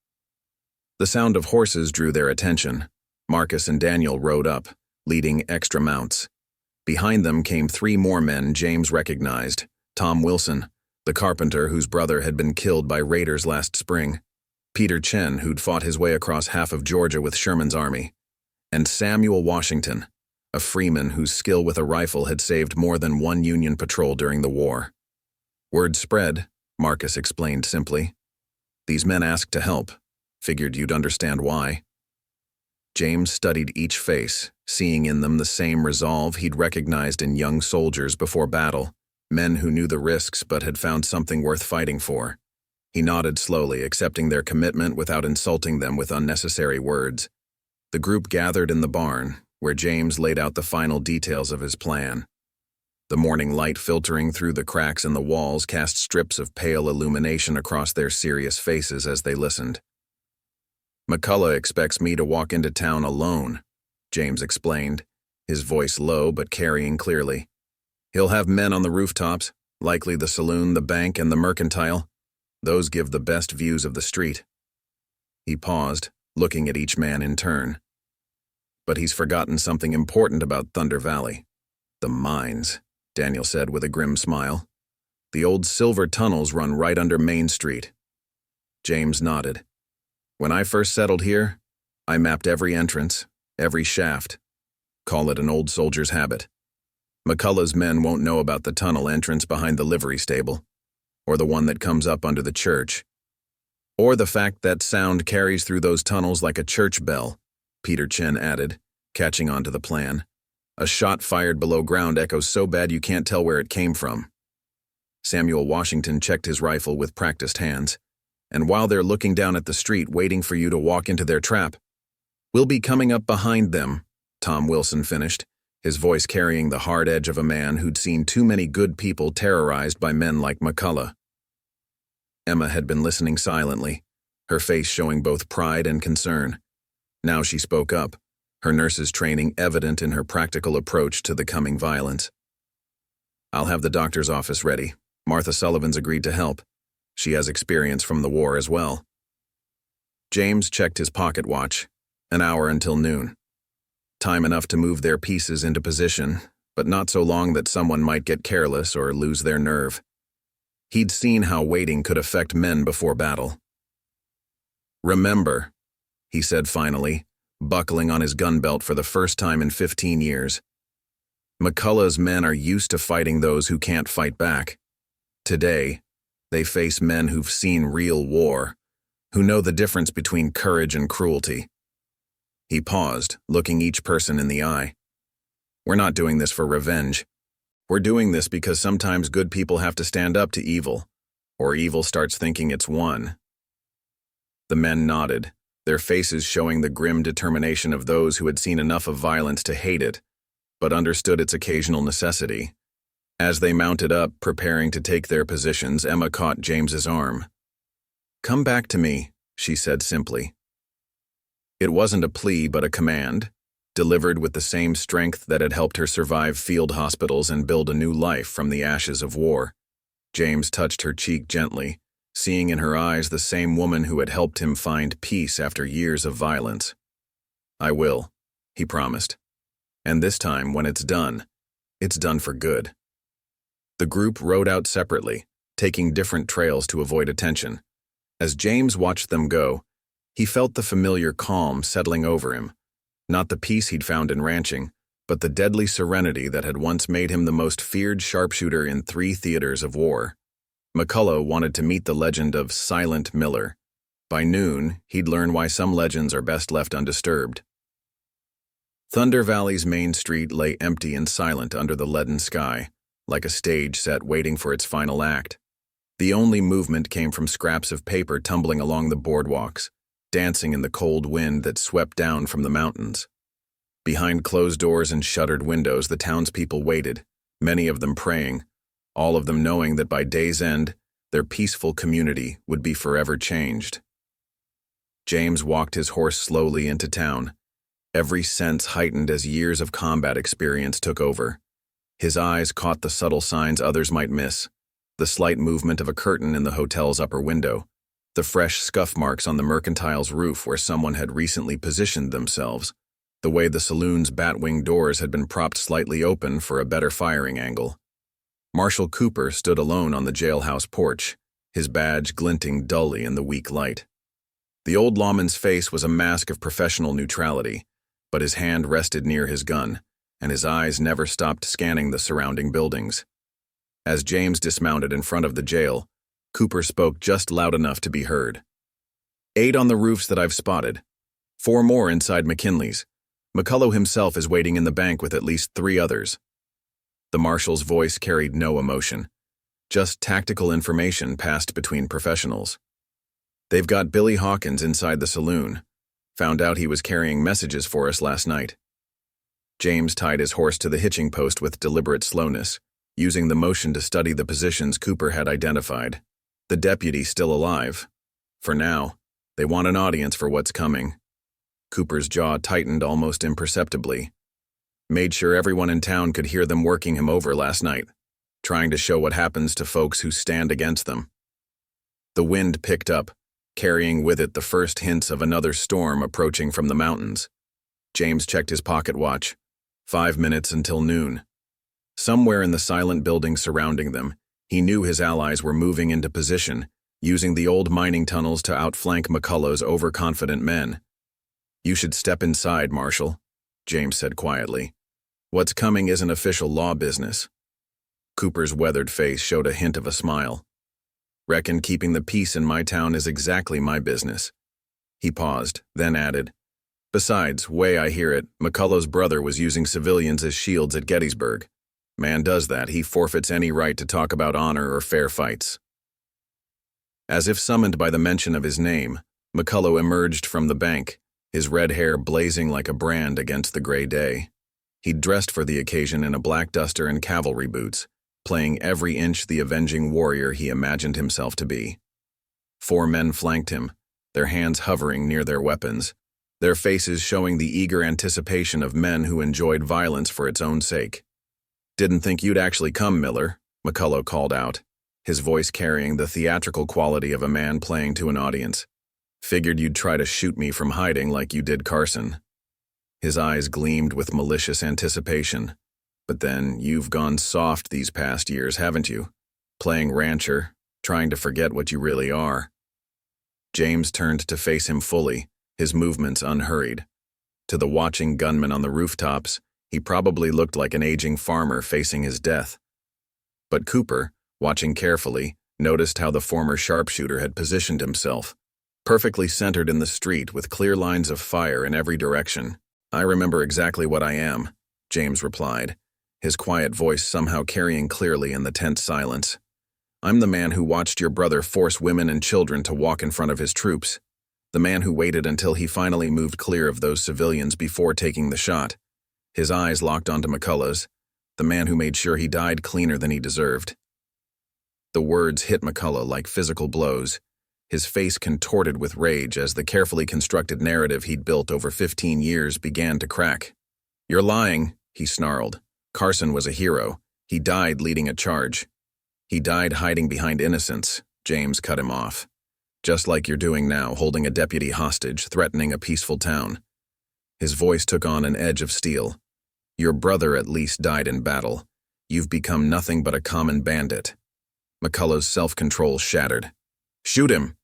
The sound of horses drew their attention. Marcus and Daniel rode up, leading extra mounts. Behind them came 3 more men James recognized: Tom Wilson, the carpenter whose brother had been killed by raiders last spring; Peter Chen, who'd fought his way across half of Georgia with Sherman's army; and Samuel Washington, a freeman whose skill with a rifle had saved more than one Union patrol during the war. "Word spread," Marcus explained simply. "These men asked to help. Figured you'd understand why." James studied each face, seeing in them the same resolve he'd recognized in young soldiers before battle, men who knew the risks but had found something worth fighting for. He nodded slowly, accepting their commitment without insulting them with unnecessary words. The group gathered in the barn, where James laid out the final details of his plan. The morning light filtering through the cracks in the walls cast strips of pale illumination across their serious faces as they listened. "McCullough expects me to walk into town alone," James explained, his voice low but carrying clearly. "He'll have men on the rooftops, likely the saloon, the bank, and the mercantile. Those give the best views of the street." He paused, looking at each man in turn. "But he's forgotten something important about Thunder Valley. The mines," Daniel said with a grim smile. "The old silver tunnels run right under Main Street." James nodded. "When I first settled here, I mapped every entrance, every shaft. Call it an old soldier's habit. McCullough's men won't know about the tunnel entrance behind the livery stable, or the one that comes up under the church, or the fact that sound carries through those tunnels like a church bell," Peter Chen added, catching on to the plan. "A shot fired below ground echoes so bad you can't tell where it came from." Samuel Washington checked his rifle with practiced hands. "And while they're looking down at the street waiting for you to walk into their trap, we'll be coming up behind them," Tom Wilson finished, his voice carrying the hard edge of a man who'd seen too many good people terrorized by men like McCullough. Emma had been listening silently, her face showing both pride and concern. Now she spoke up, her nurse's training evident in her practical approach to the coming violence. "I'll have the doctor's office ready. Martha Sullivan's agreed to help. She has experience from the war as well." James checked his pocket watch. An hour until noon. Time enough to move their pieces into position, but not so long that someone might get careless or lose their nerve. He'd seen how waiting could affect men before battle. "Remember," he said finally, buckling on his gun belt for the first time in 15 years. "McCullough's men are used to fighting those who can't fight back. Today, they face men who've seen real war, who know the difference between courage and cruelty." He paused, looking each person in the eye. "We're not doing this for revenge. We're doing this because sometimes good people have to stand up to evil, or evil starts thinking it's won." The men nodded, their faces showing the grim determination of those who had seen enough of violence to hate it, but understood its occasional necessity. As they mounted up, preparing to take their positions, Emma caught James's arm. "Come back to me," she said simply. It wasn't a plea but a command, delivered with the same strength that had helped her survive field hospitals and build a new life from the ashes of war. James touched her cheek gently, seeing in her eyes the same woman who had helped him find peace after years of violence. "I will," he promised. "And this time, when it's done for good." The group rode out separately, taking different trails to avoid attention. As James watched them go, he felt the familiar calm settling over him, not the peace he'd found in ranching, but the deadly serenity that had once made him the most feared sharpshooter in 3 theaters of war. McCullough wanted to meet the legend of Silent Miller. By noon, he'd learn why some legends are best left undisturbed. Thunder Valley's main street lay empty and silent under the leaden sky, like a stage set waiting for its final act. The only movement came from scraps of paper tumbling along the boardwalks, dancing in the cold wind that swept down from the mountains. Behind closed doors and shuttered windows, the townspeople waited, many of them praying, all of them knowing that by day's end, their peaceful community would be forever changed. James walked his horse slowly into town, every sense heightened as years of combat experience took over. His eyes caught the subtle signs others might miss, the slight movement of a curtain in the hotel's upper window, the fresh scuff marks on the mercantile's roof where someone had recently positioned themselves, the way the saloon's bat-wing doors had been propped slightly open for a better firing angle. Marshal Cooper stood alone on the jailhouse porch, his badge glinting dully in the weak light. The old lawman's face was a mask of professional neutrality, but his hand rested near his gun, and his eyes never stopped scanning the surrounding buildings. As James dismounted in front of the jail, Cooper spoke just loud enough to be heard. 8 on the roofs that I've spotted. 4 more inside McKinley's. McCullough himself is waiting in the bank with at least 3 others. The marshal's voice carried no emotion. Just tactical information passed between professionals. They've got Billy Hawkins inside the saloon. Found out he was carrying messages for us last night. James tied his horse to the hitching post with deliberate slowness, using the motion to study the positions Cooper had identified. The deputy still alive. For now, they want an audience for what's coming. Cooper's jaw tightened almost imperceptibly. Made sure everyone in town could hear them working him over last night, trying to show what happens to folks who stand against them. The wind picked up, carrying with it the first hints of another storm approaching from the mountains. James checked his pocket watch. 5 minutes until noon. Somewhere in the silent buildings surrounding them, he knew his allies were moving into position, using the old mining tunnels to outflank McCullough's overconfident men. "You should step inside, Marshal," James said quietly. "What's coming isn't official law business." Cooper's weathered face showed a hint of a smile. "Reckon keeping the peace in my town is exactly my business." He paused, then added, "Besides, way I hear it, McCullough's brother was using civilians as shields at Gettysburg. Man does that, he forfeits any right to talk about honor or fair fights." As if summoned by the mention of his name, McCullough emerged from the bank, his red hair blazing like a brand against the gray day. He'd dressed for the occasion in a black duster and cavalry boots, playing every inch the avenging warrior he imagined himself to be. 4 men flanked him, their hands hovering near their weapons, their faces showing the eager anticipation of men who enjoyed violence for its own sake. "Didn't think you'd actually come, Miller," McCullough called out, his voice carrying the theatrical quality of a man playing to an audience. "Figured you'd try to shoot me from hiding like you did Carson." His eyes gleamed with malicious anticipation. "But then, you've gone soft these past years, haven't you? Playing rancher, trying to forget what you really are." James turned to face him fully, his movements unhurried. To the watching gunman on the rooftops, he probably looked like an aging farmer facing his death. But Cooper, watching carefully, noticed how the former sharpshooter had positioned himself, perfectly centered in the street with clear lines of fire in every direction. "I remember exactly what I am," James replied, his quiet voice somehow carrying clearly in the tense silence. "I'm the man who watched your brother force women and children to walk in front of his troops. the man who waited until he finally moved clear of those civilians before taking the shot. His eyes locked onto McCullough's, the man who made sure he died cleaner than he deserved. The words hit McCullough like physical blows, his face contorted with rage as the carefully constructed narrative he'd built over 15 years began to crack. "You're lying," he snarled. "Carson was a hero. He died leading a charge." "He died hiding behind innocence," James cut him off. "Just like you're doing now, holding a deputy hostage, threatening a peaceful town." His voice took on an edge of steel. "Your brother at least died in battle. You've become nothing but a common bandit." McCullough's self-control shattered. "Shoot him!"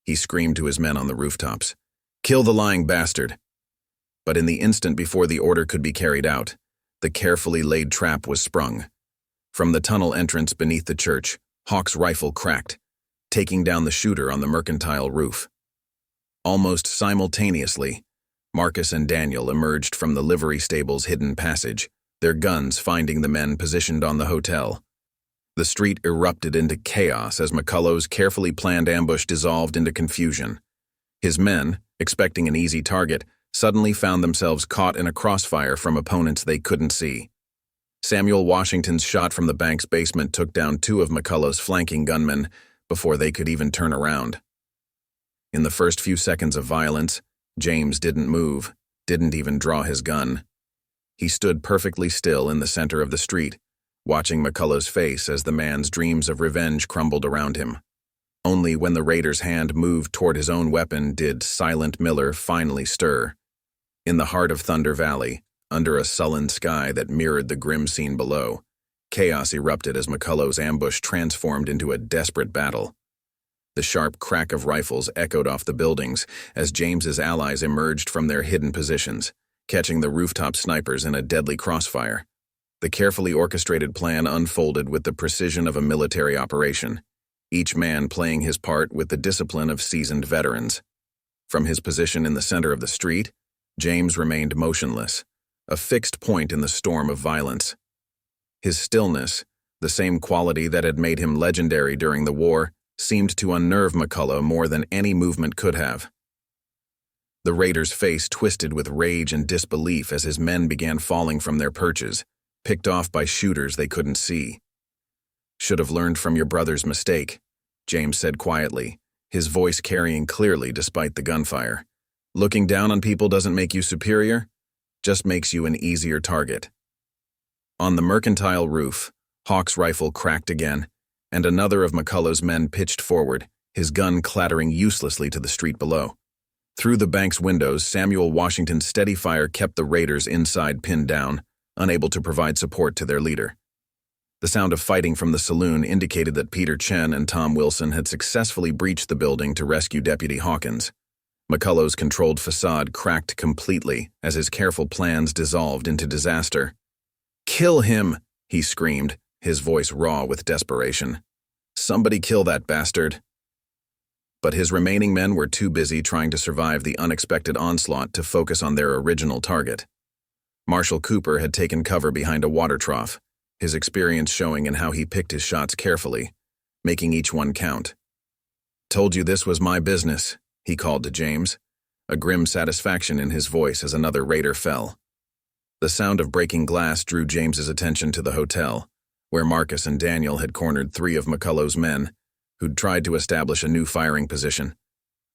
he screamed to his men on the rooftops. "Kill the lying bastard!" But in the instant before the order could be carried out, the carefully laid trap was sprung. From the tunnel entrance beneath the church, Hawk's rifle cracked, taking down the shooter on the mercantile roof. Almost simultaneously, Marcus and Daniel emerged from the livery stable's hidden passage, their guns finding the men positioned on the hotel. The street erupted into chaos as McCullough's carefully planned ambush dissolved into confusion. His men, expecting an easy target, suddenly found themselves caught in a crossfire from opponents they couldn't see. Samuel Washington's shot from the bank's basement took down two of McCullough's flanking gunmen before they could even turn around. In the first few seconds of violence, James didn't move, didn't even draw his gun. He stood perfectly still in the center of the street, watching McCullough's face as the man's dreams of revenge crumbled around him. Only when the raider's hand moved toward his own weapon did Silent Miller finally stir. In the heart of Thunder Valley, under a sullen sky that mirrored the grim scene below, chaos erupted as McCullough's ambush transformed into a desperate battle. The sharp crack of rifles echoed off the buildings as James's allies emerged from their hidden positions, catching the rooftop snipers in a deadly crossfire. The carefully orchestrated plan unfolded with the precision of a military operation, each man playing his part with the discipline of seasoned veterans. From his position in the center of the street, James remained motionless, a fixed point in the storm of violence. His stillness, the same quality that had made him legendary during the war, seemed to unnerve McCullough more than any movement could have. The raider's face twisted with rage and disbelief as his men began falling from their perches, picked off by shooters they couldn't see. "Should have learned from your brother's mistake," James said quietly, his voice carrying clearly despite the gunfire. "Looking down on people doesn't make you superior, just makes you an easier target." On the mercantile roof, Hawk's rifle cracked again, and another of McCullough's men pitched forward, his gun clattering uselessly to the street below. Through the bank's windows, Samuel Washington's steady fire kept the raiders inside pinned down, unable to provide support to their leader. The sound of fighting from the saloon indicated that Peter Chen and Tom Wilson had successfully breached the building to rescue Deputy Hawkins. McCullough's controlled facade cracked completely as his careful plans dissolved into disaster. "Kill him!" he screamed, his voice raw with desperation. "Somebody kill that bastard!" But his remaining men were too busy trying to survive the unexpected onslaught to focus on their original target. Marshal Cooper had taken cover behind a water trough, his experience showing in how he picked his shots carefully, making each one count. "Told you this was my business," he called to James, a grim satisfaction in his voice as another raider fell. The sound of breaking glass drew James's attention to the hotel, where Marcus and Daniel had cornered three of McCullough's men, who'd tried to establish a new firing position.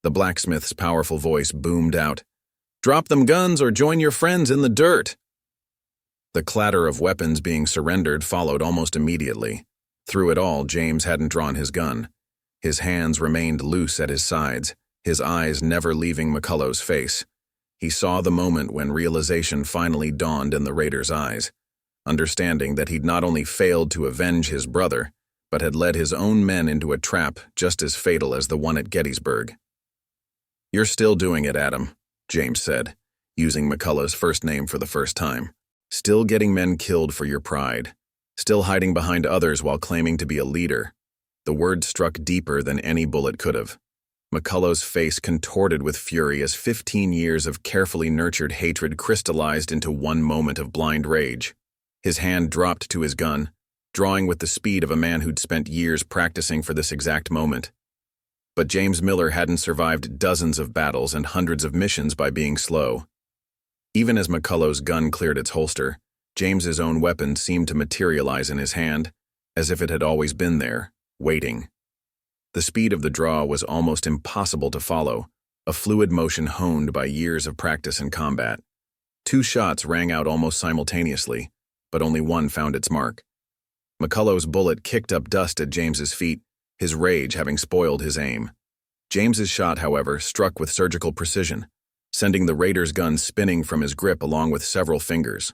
The blacksmith's powerful voice boomed out, "Drop them guns or join your friends in the dirt!" The clatter of weapons being surrendered followed almost immediately. Through it all, James hadn't drawn his gun. His hands remained loose at his sides, his eyes never leaving McCullough's face. He saw the moment when realization finally dawned in the raider's eyes, understanding that he'd not only failed to avenge his brother, but had led his own men into a trap just as fatal as the one at Gettysburg. "You're still doing it, Adam," James said, using McCullough's first name for the first time. "Still getting men killed for your pride. Still hiding behind others while claiming to be a leader." The word struck deeper than any bullet could have. McCullough's face contorted with fury as 15 years of carefully nurtured hatred crystallized into one moment of blind rage. His hand dropped to his gun, drawing with the speed of a man who'd spent years practicing for this exact moment. But James Miller hadn't survived dozens of battles and hundreds of missions by being slow. Even as McCullough's gun cleared its holster, James's own weapon seemed to materialize in his hand, as if it had always been there, waiting. The speed of the draw was almost impossible to follow, a fluid motion honed by years of practice in combat. 2 shots rang out almost simultaneously, but only one found its mark. McCullough's bullet kicked up dust at James's feet, his rage having spoiled his aim. James's shot, however, struck with surgical precision, sending the raider's gun spinning from his grip along with several fingers.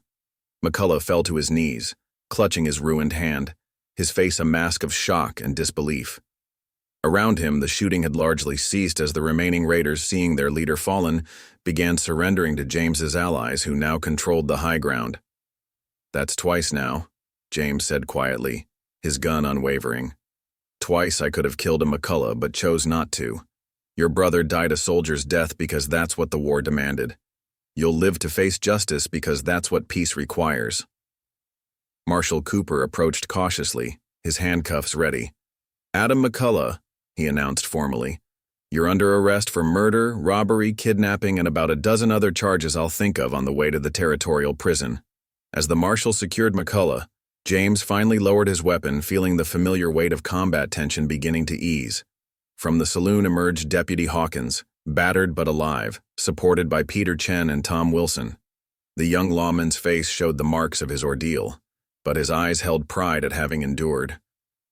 McCullough fell to his knees, clutching his ruined hand, his face a mask of shock and disbelief. Around him, the shooting had largely ceased as the remaining raiders, seeing their leader fallen, began surrendering to James's allies, who now controlled the high ground. "That's twice now," James said quietly, his gun unwavering. "Twice I could have killed a McCullough, but chose not to. Your brother died a soldier's death because that's what the war demanded. You'll live to face justice because that's what peace requires." Marshal Cooper approached cautiously, his handcuffs ready. "Adam McCullough," he announced formally, "you're under arrest for murder, robbery, kidnapping, and about a dozen other charges I'll think of on the way to the territorial prison." As the marshal secured McCullough, James finally lowered his weapon, feeling the familiar weight of combat tension beginning to ease. From the saloon emerged Deputy Hawkins, battered but alive, supported by Peter Chen and Tom Wilson. The young lawman's face showed the marks of his ordeal, but his eyes held pride at having endured.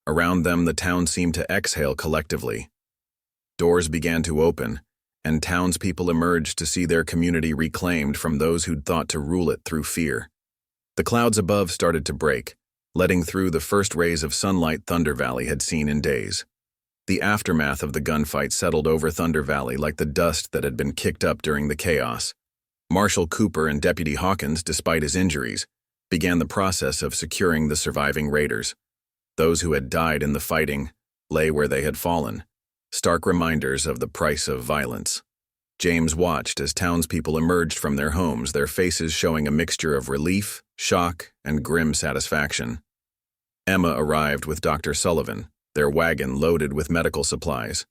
Around them, the town seemed to exhale collectively. Doors began to open, and townspeople emerged to see their community reclaimed from those who'd thought to rule it through fear. The clouds above started to break, letting through the first rays of sunlight Thunder Valley had seen in days. The aftermath of the gunfight settled over Thunder Valley like the dust that had been kicked up during the chaos. Marshal Cooper and Deputy Hawkins, despite his injuries, began the process of securing the surviving raiders. Those who had died in the fighting lay where they had fallen, stark reminders of the price of violence. James watched as townspeople emerged from their homes, their faces showing a mixture of relief, shock, and grim satisfaction. Emma arrived with Dr. Sullivan, their wagon loaded with medical supplies.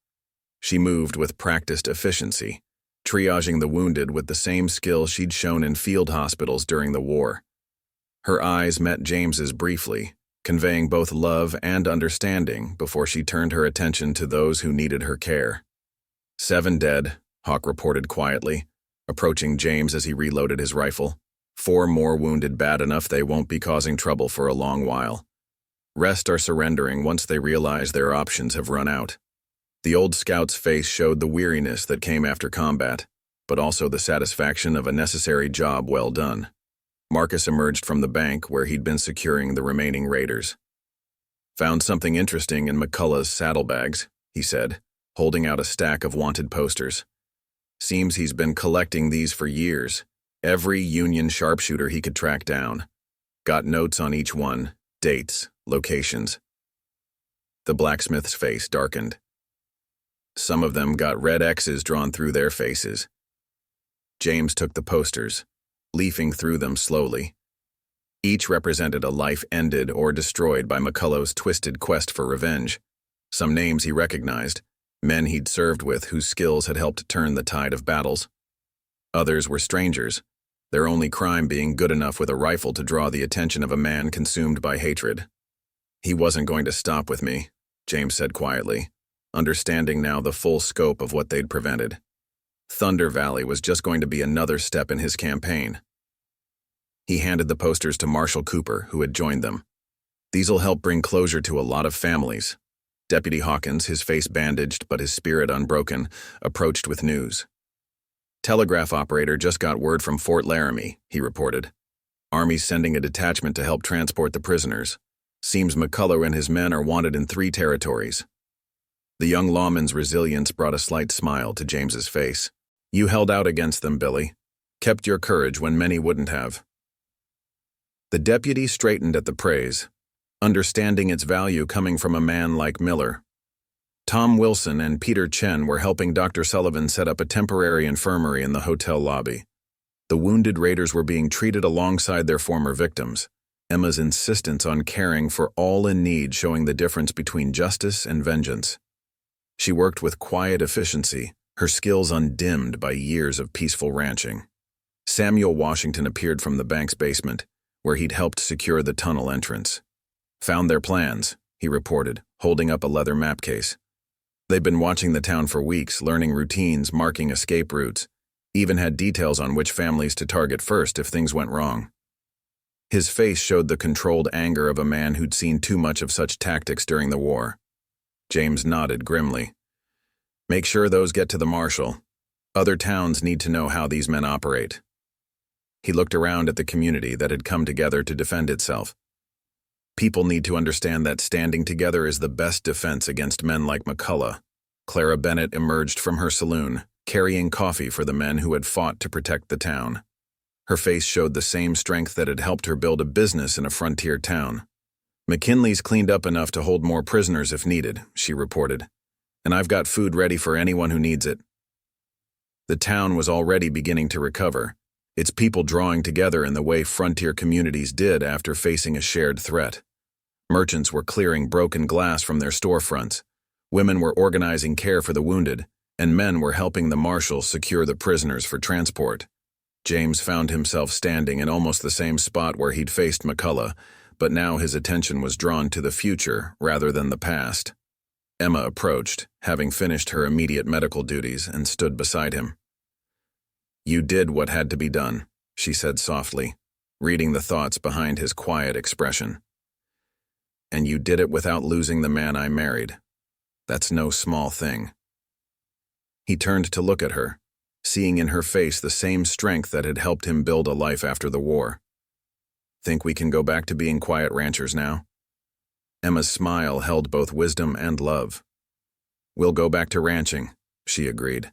She moved with practiced efficiency, triaging the wounded with the same skill she'd shown in field hospitals during the war. Her eyes met James's briefly, conveying both love and understanding before she turned her attention to those who needed her care. 7 dead, Hawk reported quietly, approaching James as he reloaded his rifle. 4 more wounded, bad enough they won't be causing trouble for a long while. Rest are surrendering once they realize their options have run out. The old scout's face showed the weariness that came after combat, but also the satisfaction of a necessary job well done. Marcus emerged from the bank where he'd been securing the remaining raiders. "Found something interesting in McCullough's saddlebags," he said, holding out a stack of wanted posters. "Seems he's been collecting these for years. Every Union sharpshooter he could track down. Got notes on each one, dates, locations." The blacksmith's face darkened. "Some of them got red X's drawn through their faces." James took the posters, leafing through them slowly. Each represented a life ended or destroyed by McCullough's twisted quest for revenge. Some names he recognized, men he'd served with whose skills had helped turn the tide of battles. Others were strangers, their only crime being good enough with a rifle to draw the attention of a man consumed by hatred. "He wasn't going to stop with me," James said quietly, understanding now the full scope of what they'd prevented. Thunder Valley was just going to be another step in his campaign. He handed the posters to Marshal Cooper, who had joined them. "These'll help bring closure to a lot of families." Deputy Hawkins, his face bandaged but his spirit unbroken, approached with news. "Telegraph operator just got word from Fort Laramie," he reported. "Army's sending a detachment to help transport the prisoners. Seems McCullough and his men are wanted in 3 territories." The young lawman's resilience brought a slight smile to James's face. "You held out against them, Billy. Kept your courage when many wouldn't have." The deputy straightened at the praise, understanding its value coming from a man like Miller. Tom Wilson and Peter Chen were helping Dr. Sullivan set up a temporary infirmary in the hotel lobby. The wounded raiders were being treated alongside their former victims, Emma's insistence on caring for all in need showing the difference between justice and vengeance. She worked with quiet efficiency, her skills undimmed by years of peaceful ranching. Samuel Washington appeared from the bank's basement, where he'd helped secure the tunnel entrance. "Found their plans," he reported, holding up a leather map case. They'd been watching the town for weeks, learning routines, marking escape routes, even had details on which families to target first if things went wrong. His face showed the controlled anger of a man who'd seen too much of such tactics during the war. James nodded grimly. "Make sure those get to the marshal. Other towns need to know how these men operate." He looked around at the community that had come together to defend itself. "People need to understand that standing together is the best defense against men like McCullough." Clara Bennett emerged from her saloon, carrying coffee for the men who had fought to protect the town. Her face showed the same strength that had helped her build a business in a frontier town. "McKinley's cleaned up enough to hold more prisoners if needed," she reported, "and I've got food ready for anyone who needs it." The town was already beginning to recover, its people drawing together in the way frontier communities did after facing a shared threat. Merchants were clearing broken glass from their storefronts, women were organizing care for the wounded, and men were helping the marshal secure the prisoners for transport. James found himself standing in almost the same spot where he'd faced McCullough, but now his attention was drawn to the future rather than the past. Emma approached, having finished her immediate medical duties, and stood beside him. "You did what had to be done," she said softly, reading the thoughts behind his quiet expression. "And you did it without losing the man I married. That's no small thing." He turned to look at her, seeing in her face the same strength that had helped him build a life after the war. "Think we can go back to being quiet ranchers now?" Emma's smile held both wisdom and love. "We'll go back to ranching," she agreed.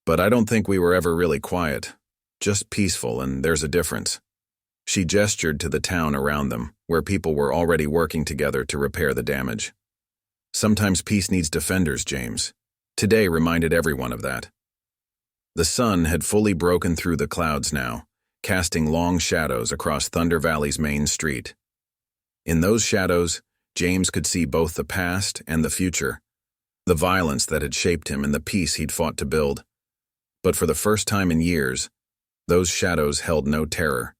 "But I don't think we were ever really quiet. Just peaceful, and there's a difference." She gestured to the town around them, where people were already working together to repair the damage. "Sometimes peace needs defenders, James." Today reminded everyone of that. The sun had fully broken through the clouds now, casting long shadows across Thunder Valley's main street. In those shadows, James could see both the past and the future, the violence that had shaped him and the peace he'd fought to build. But for the first time in years, those shadows held no terror.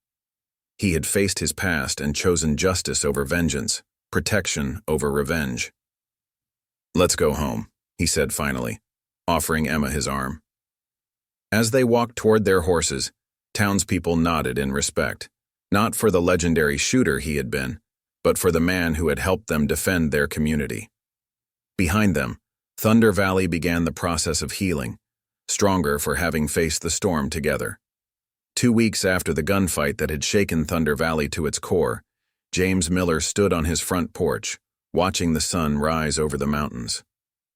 He had faced his past and chosen justice over vengeance, protection over revenge. "Let's go home," he said finally, offering Emma his arm. As they walked toward their horses, townspeople nodded in respect, not for the legendary shooter he had been, but for the man who had helped them defend their community. Behind them, Thunder Valley began the process of healing, stronger for having faced the storm together. 2 weeks after the gunfight that had shaken Thunder Valley to its core, James Miller stood on his front porch, watching the sun rise over the mountains.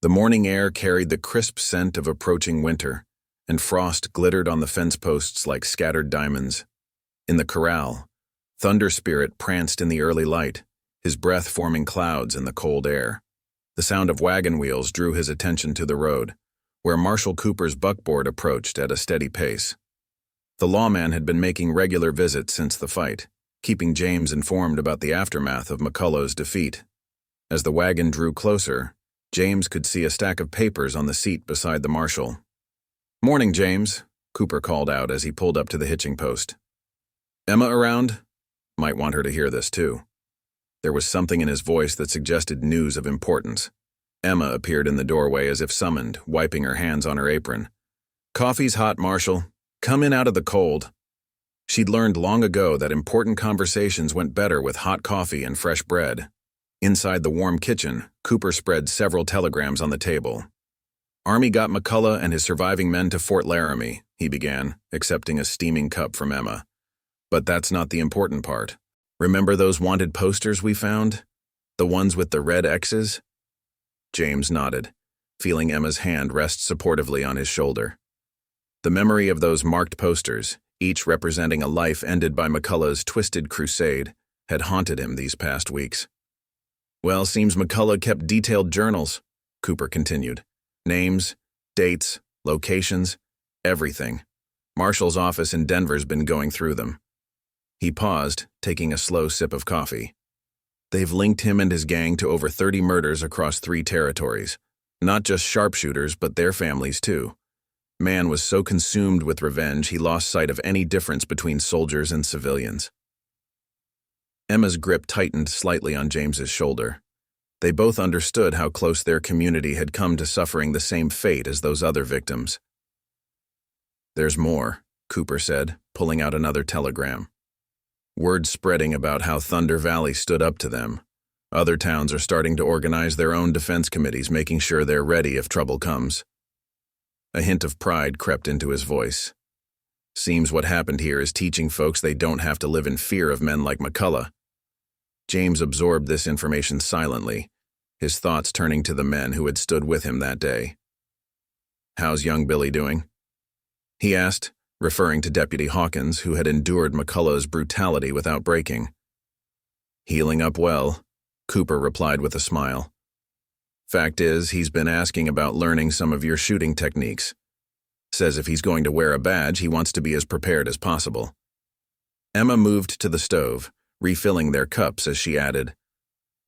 The morning air carried the crisp scent of approaching winter, and frost glittered on the fence posts like scattered diamonds. In the corral, Thunder Spirit pranced in the early light, his breath forming clouds in the cold air. The sound of wagon wheels drew his attention to the road, where Marshal Cooper's buckboard approached at a steady pace. The lawman had been making regular visits since the fight, keeping James informed about the aftermath of McCullough's defeat. As the wagon drew closer, James could see a stack of papers on the seat beside the marshal. "Morning, James," Cooper called out as he pulled up to the hitching post. "Emma around?" Might want her to hear this, too. There was something in his voice that suggested news of importance. Emma appeared in the doorway as if summoned, wiping her hands on her apron. "Coffee's hot, Marshal. Come in out of the cold." She'd learned long ago that important conversations went better with hot coffee and fresh bread. Inside the warm kitchen, Cooper spread several telegrams on the table. "Army got McCullough and his surviving men to Fort Laramie," he began, accepting a steaming cup from Emma. "But that's not the important part. Remember those wanted posters we found? The ones with the red X's?" James nodded, feeling Emma's hand rest supportively on his shoulder. The memory of those marked posters, each representing a life ended by McCullough's twisted crusade, had haunted him these past weeks. "Well, seems McCullough kept detailed journals," Cooper continued. "Names, dates, locations, everything. Marshall's office in Denver's been going through them." He paused, taking a slow sip of coffee. "They've linked him and his gang to over 30 murders across 3 territories. Not just sharpshooters, but their families too. Man was so consumed with revenge he lost sight of any difference between soldiers and civilians. Emma's grip tightened slightly on James's shoulder. They both understood how close their community had come to suffering the same fate as those other victims. "There's more," Cooper said, pulling out another telegram. Word spreading about how Thunder Valley stood up to them. Other towns are starting to organize their own defense committees, making sure they're ready if trouble comes. A hint of pride crept into his voice. Seems what happened here is teaching folks they don't have to live in fear of men like McCullough. James absorbed this information silently, his thoughts turning to the men who had stood with him that day. "How's young Billy doing?" he asked, referring to Deputy Hawkins, who had endured McCullough's brutality without breaking. "Healing up well," Cooper replied with a smile. "Fact is, he's been asking about learning some of your shooting techniques. Says if he's going to wear a badge, he wants to be as prepared as possible." Emma moved to the stove, refilling their cups as she added,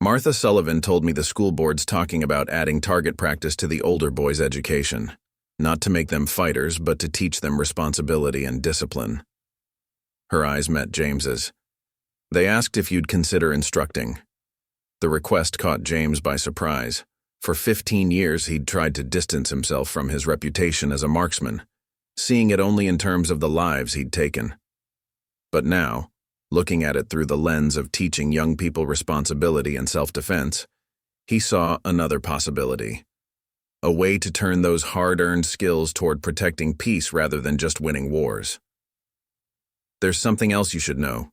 "Martha Sullivan told me the school board's talking about adding target practice to the older boys' education. Not to make them fighters, but to teach them responsibility and discipline." Her eyes met James's. "They asked if you'd consider instructing." The request caught James by surprise. For 15 years he'd tried to distance himself from his reputation as a marksman, seeing it only in terms of the lives he'd taken. But now, looking at it through the lens of teaching young people responsibility and self-defense, he saw another possibility. A way to turn those hard-earned skills toward protecting peace rather than just winning wars. "There's something else you should know,"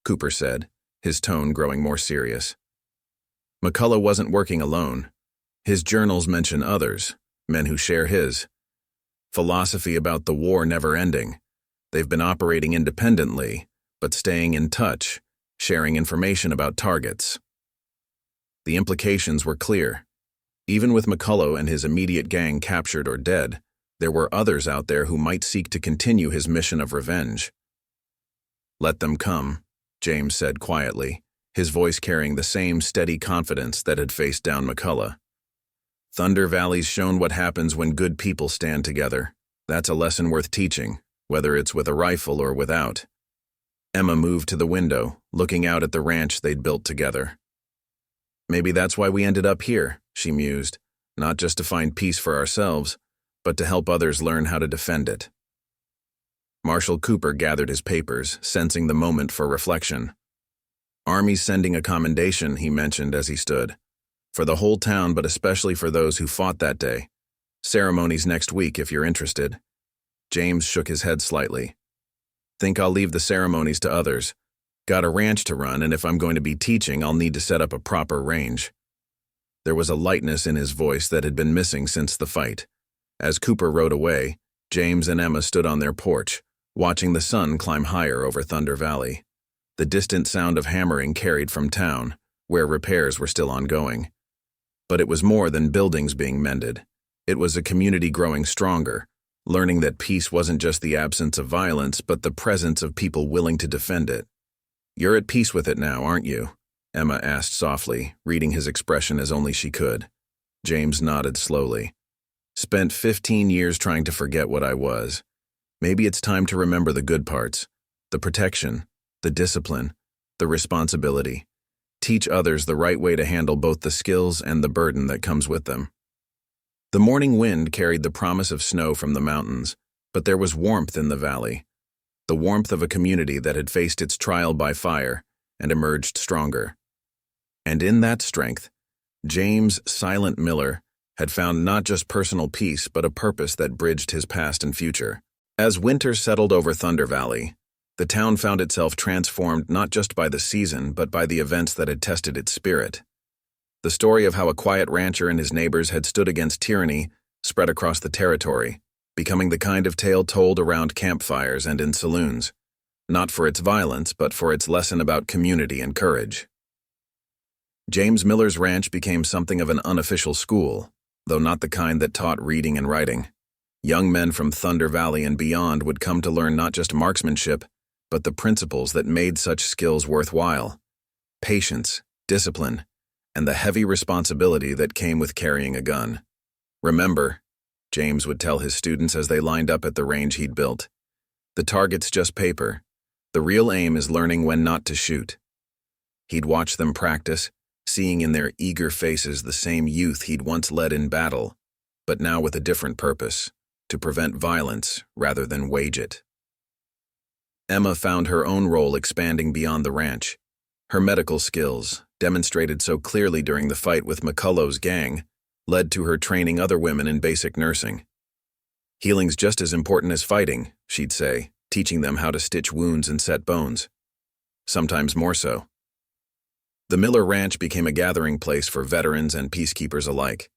Cooper said, his tone growing more serious. "McCullough wasn't working alone. His journals mention others, men who share his philosophy about the war never ending. They've been operating independently, but staying in touch, sharing information about targets." The implications were clear. Even with McCullough and his immediate gang captured or dead, there were others out there who might seek to continue his mission of revenge. "Let them come," James said quietly, his voice carrying the same steady confidence that had faced down McCullough. "Thunder Valley's shown what happens when good people stand together. That's a lesson worth teaching, whether it's with a rifle or without." Emma moved to the window, looking out at the ranch they'd built together. "Maybe that's why we ended up here," she mused, "not just to find peace for ourselves, but to help others learn how to defend it." Marshal Cooper gathered his papers, sensing the moment for reflection. "Army's sending a commendation," he mentioned as he stood. "For the whole town, but especially for those who fought that day. Ceremonies next week if you're interested." James shook his head slightly. "Think I'll leave the ceremonies to others. Got a ranch to run, and if I'm going to be teaching, I'll need to set up a proper range." There was a lightness in his voice that had been missing since the fight. As Cooper rode away, James and Emma stood on their porch, watching the sun climb higher over Thunder Valley. The distant sound of hammering carried from town, where repairs were still ongoing. But it was more than buildings being mended. It was a community growing stronger, learning that peace wasn't just the absence of violence, but the presence of people willing to defend it. "You're at peace with it now, aren't you?" Emma asked softly, reading his expression as only she could. James nodded slowly. "Spent 15 years trying to forget what I was. Maybe it's time to remember the good parts, the protection, the discipline, the responsibility. Teach others the right way to handle both the skills and the burden that comes with them." The morning wind carried the promise of snow from the mountains, but there was warmth in the valley. The warmth of a community that had faced its trial by fire and emerged stronger. And in that strength, James Silent Miller had found not just personal peace but a purpose that bridged his past and future. As winter settled over Thunder Valley, the town found itself transformed not just by the season but by the events that had tested its spirit. The story of how a quiet rancher and his neighbors had stood against tyranny spread across the territory, becoming the kind of tale told around campfires and in saloons, not for its violence but for its lesson about community and courage. James Miller's ranch became something of an unofficial school, though not the kind that taught reading and writing. Young men from Thunder Valley and beyond would come to learn not just marksmanship, but the principles that made such skills worthwhile: patience, discipline, and the heavy responsibility that came with carrying a gun. Remember, James would tell his students as they lined up at the range he'd built, the target's just paper. The real aim is learning when not to shoot. He'd watch them practice, seeing in their eager faces the same youth he'd once led in battle, but now with a different purpose, to prevent violence rather than wage it. Emma found her own role expanding beyond the ranch. Her medical skills, demonstrated so clearly during the fight with McCullough's gang, led to her training other women in basic nursing. Healing's just as important as fighting, she'd say, teaching them how to stitch wounds and set bones. Sometimes more so. The Miller Ranch became a gathering place for veterans and peacekeepers alike.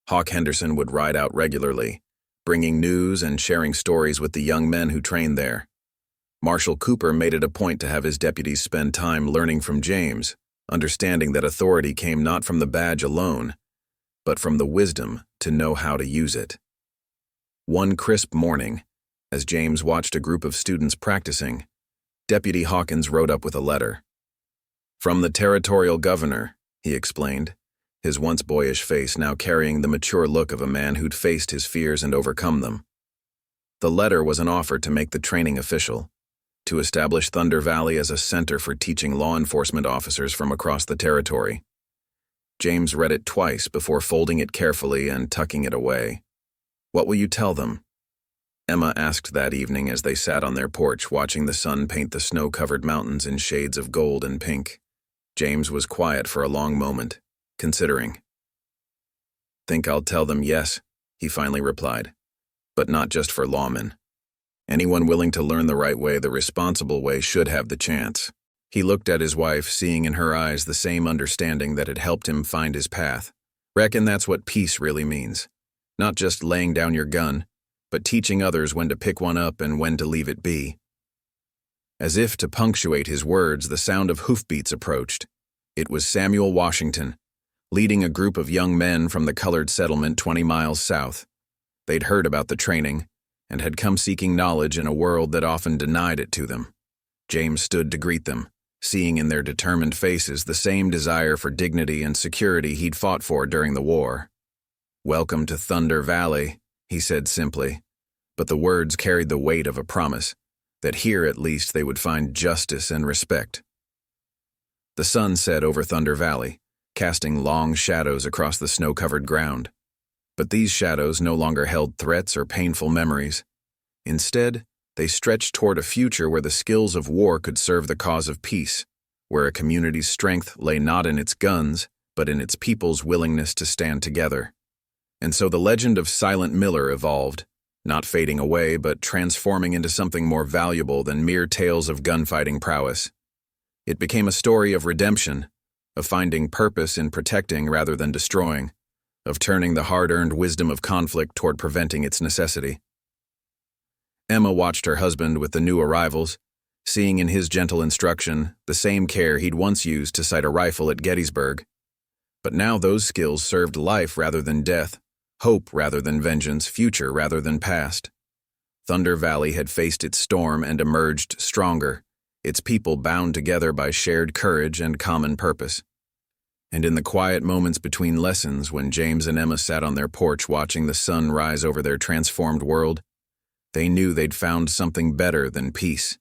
Hawk Henderson would ride out regularly, bringing news and sharing stories with the young men who trained there. Marshal Cooper made it a point to have his deputies spend time learning from James, understanding that authority came not from the badge alone, but from the wisdom to know how to use it. One crisp morning, as James watched a group of students practicing, Deputy Hawkins rode up with a letter. "From the territorial governor," he explained, his once boyish face now carrying the mature look of a man who'd faced his fears and overcome them. The letter was an offer to make the training official, to establish Thunder Valley as a center for teaching law enforcement officers from across the territory. James read it twice before folding it carefully and tucking it away. "What will you tell them?" Emma asked that evening as they sat on their porch watching the sun paint the snow-covered mountains in shades of gold and pink. James was quiet for a long moment, considering. "Think I'll tell them yes," he finally replied. "But not just for lawmen. Anyone willing to learn the right way, the responsible way, should have the chance." He looked at his wife, seeing in her eyes the same understanding that had helped him find his path. "Reckon that's what peace really means. Not just laying down your gun, but teaching others when to pick one up and when to leave it be." As if to punctuate his words, the sound of hoofbeats approached. It was Samuel Washington, leading a group of young men from the colored settlement 20 miles south. They'd heard about the training and had come seeking knowledge in a world that often denied it to them. James stood to greet them, seeing in their determined faces the same desire for dignity and security he'd fought for during the war. "Welcome to Thunder Valley," he said simply, but the words carried the weight of a promise, that here at least they would find justice and respect. The sun set over Thunder Valley, casting long shadows across the snow-covered ground. But these shadows no longer held threats or painful memories. Instead, they stretched toward a future where the skills of war could serve the cause of peace, where a community's strength lay not in its guns, but in its people's willingness to stand together. And so the legend of Silent Miller evolved, not fading away, but transforming into something more valuable than mere tales of gunfighting prowess. It became a story of redemption, of finding purpose in protecting rather than destroying, of turning the hard-earned wisdom of conflict toward preventing its necessity. Emma watched her husband with the new arrivals, seeing in his gentle instruction the same care he'd once used to sight a rifle at Gettysburg. But now those skills served life rather than death, hope rather than vengeance, future rather than past. Thunder Valley had faced its storm and emerged stronger, its people bound together by shared courage and common purpose. And in the quiet moments between lessons, when James and Emma sat on their porch watching the sun rise over their transformed world, they knew they'd found something better than peace.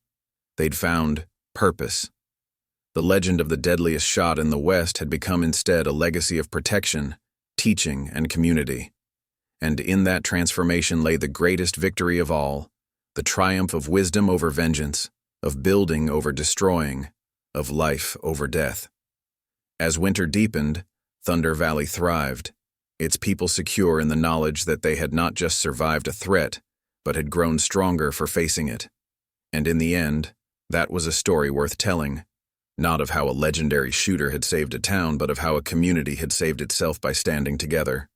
They'd found purpose. The legend of the deadliest shot in the West had become instead a legacy of protection, teaching, and community. And in that transformation lay the greatest victory of all, the triumph of wisdom over vengeance, of building over destroying, of life over death. As winter deepened, Thunder Valley thrived, its people secure in the knowledge that they had not just survived a threat, but had grown stronger for facing it. And in the end, that was a story worth telling, not of how a legendary shooter had saved a town, but of how a community had saved itself by standing together.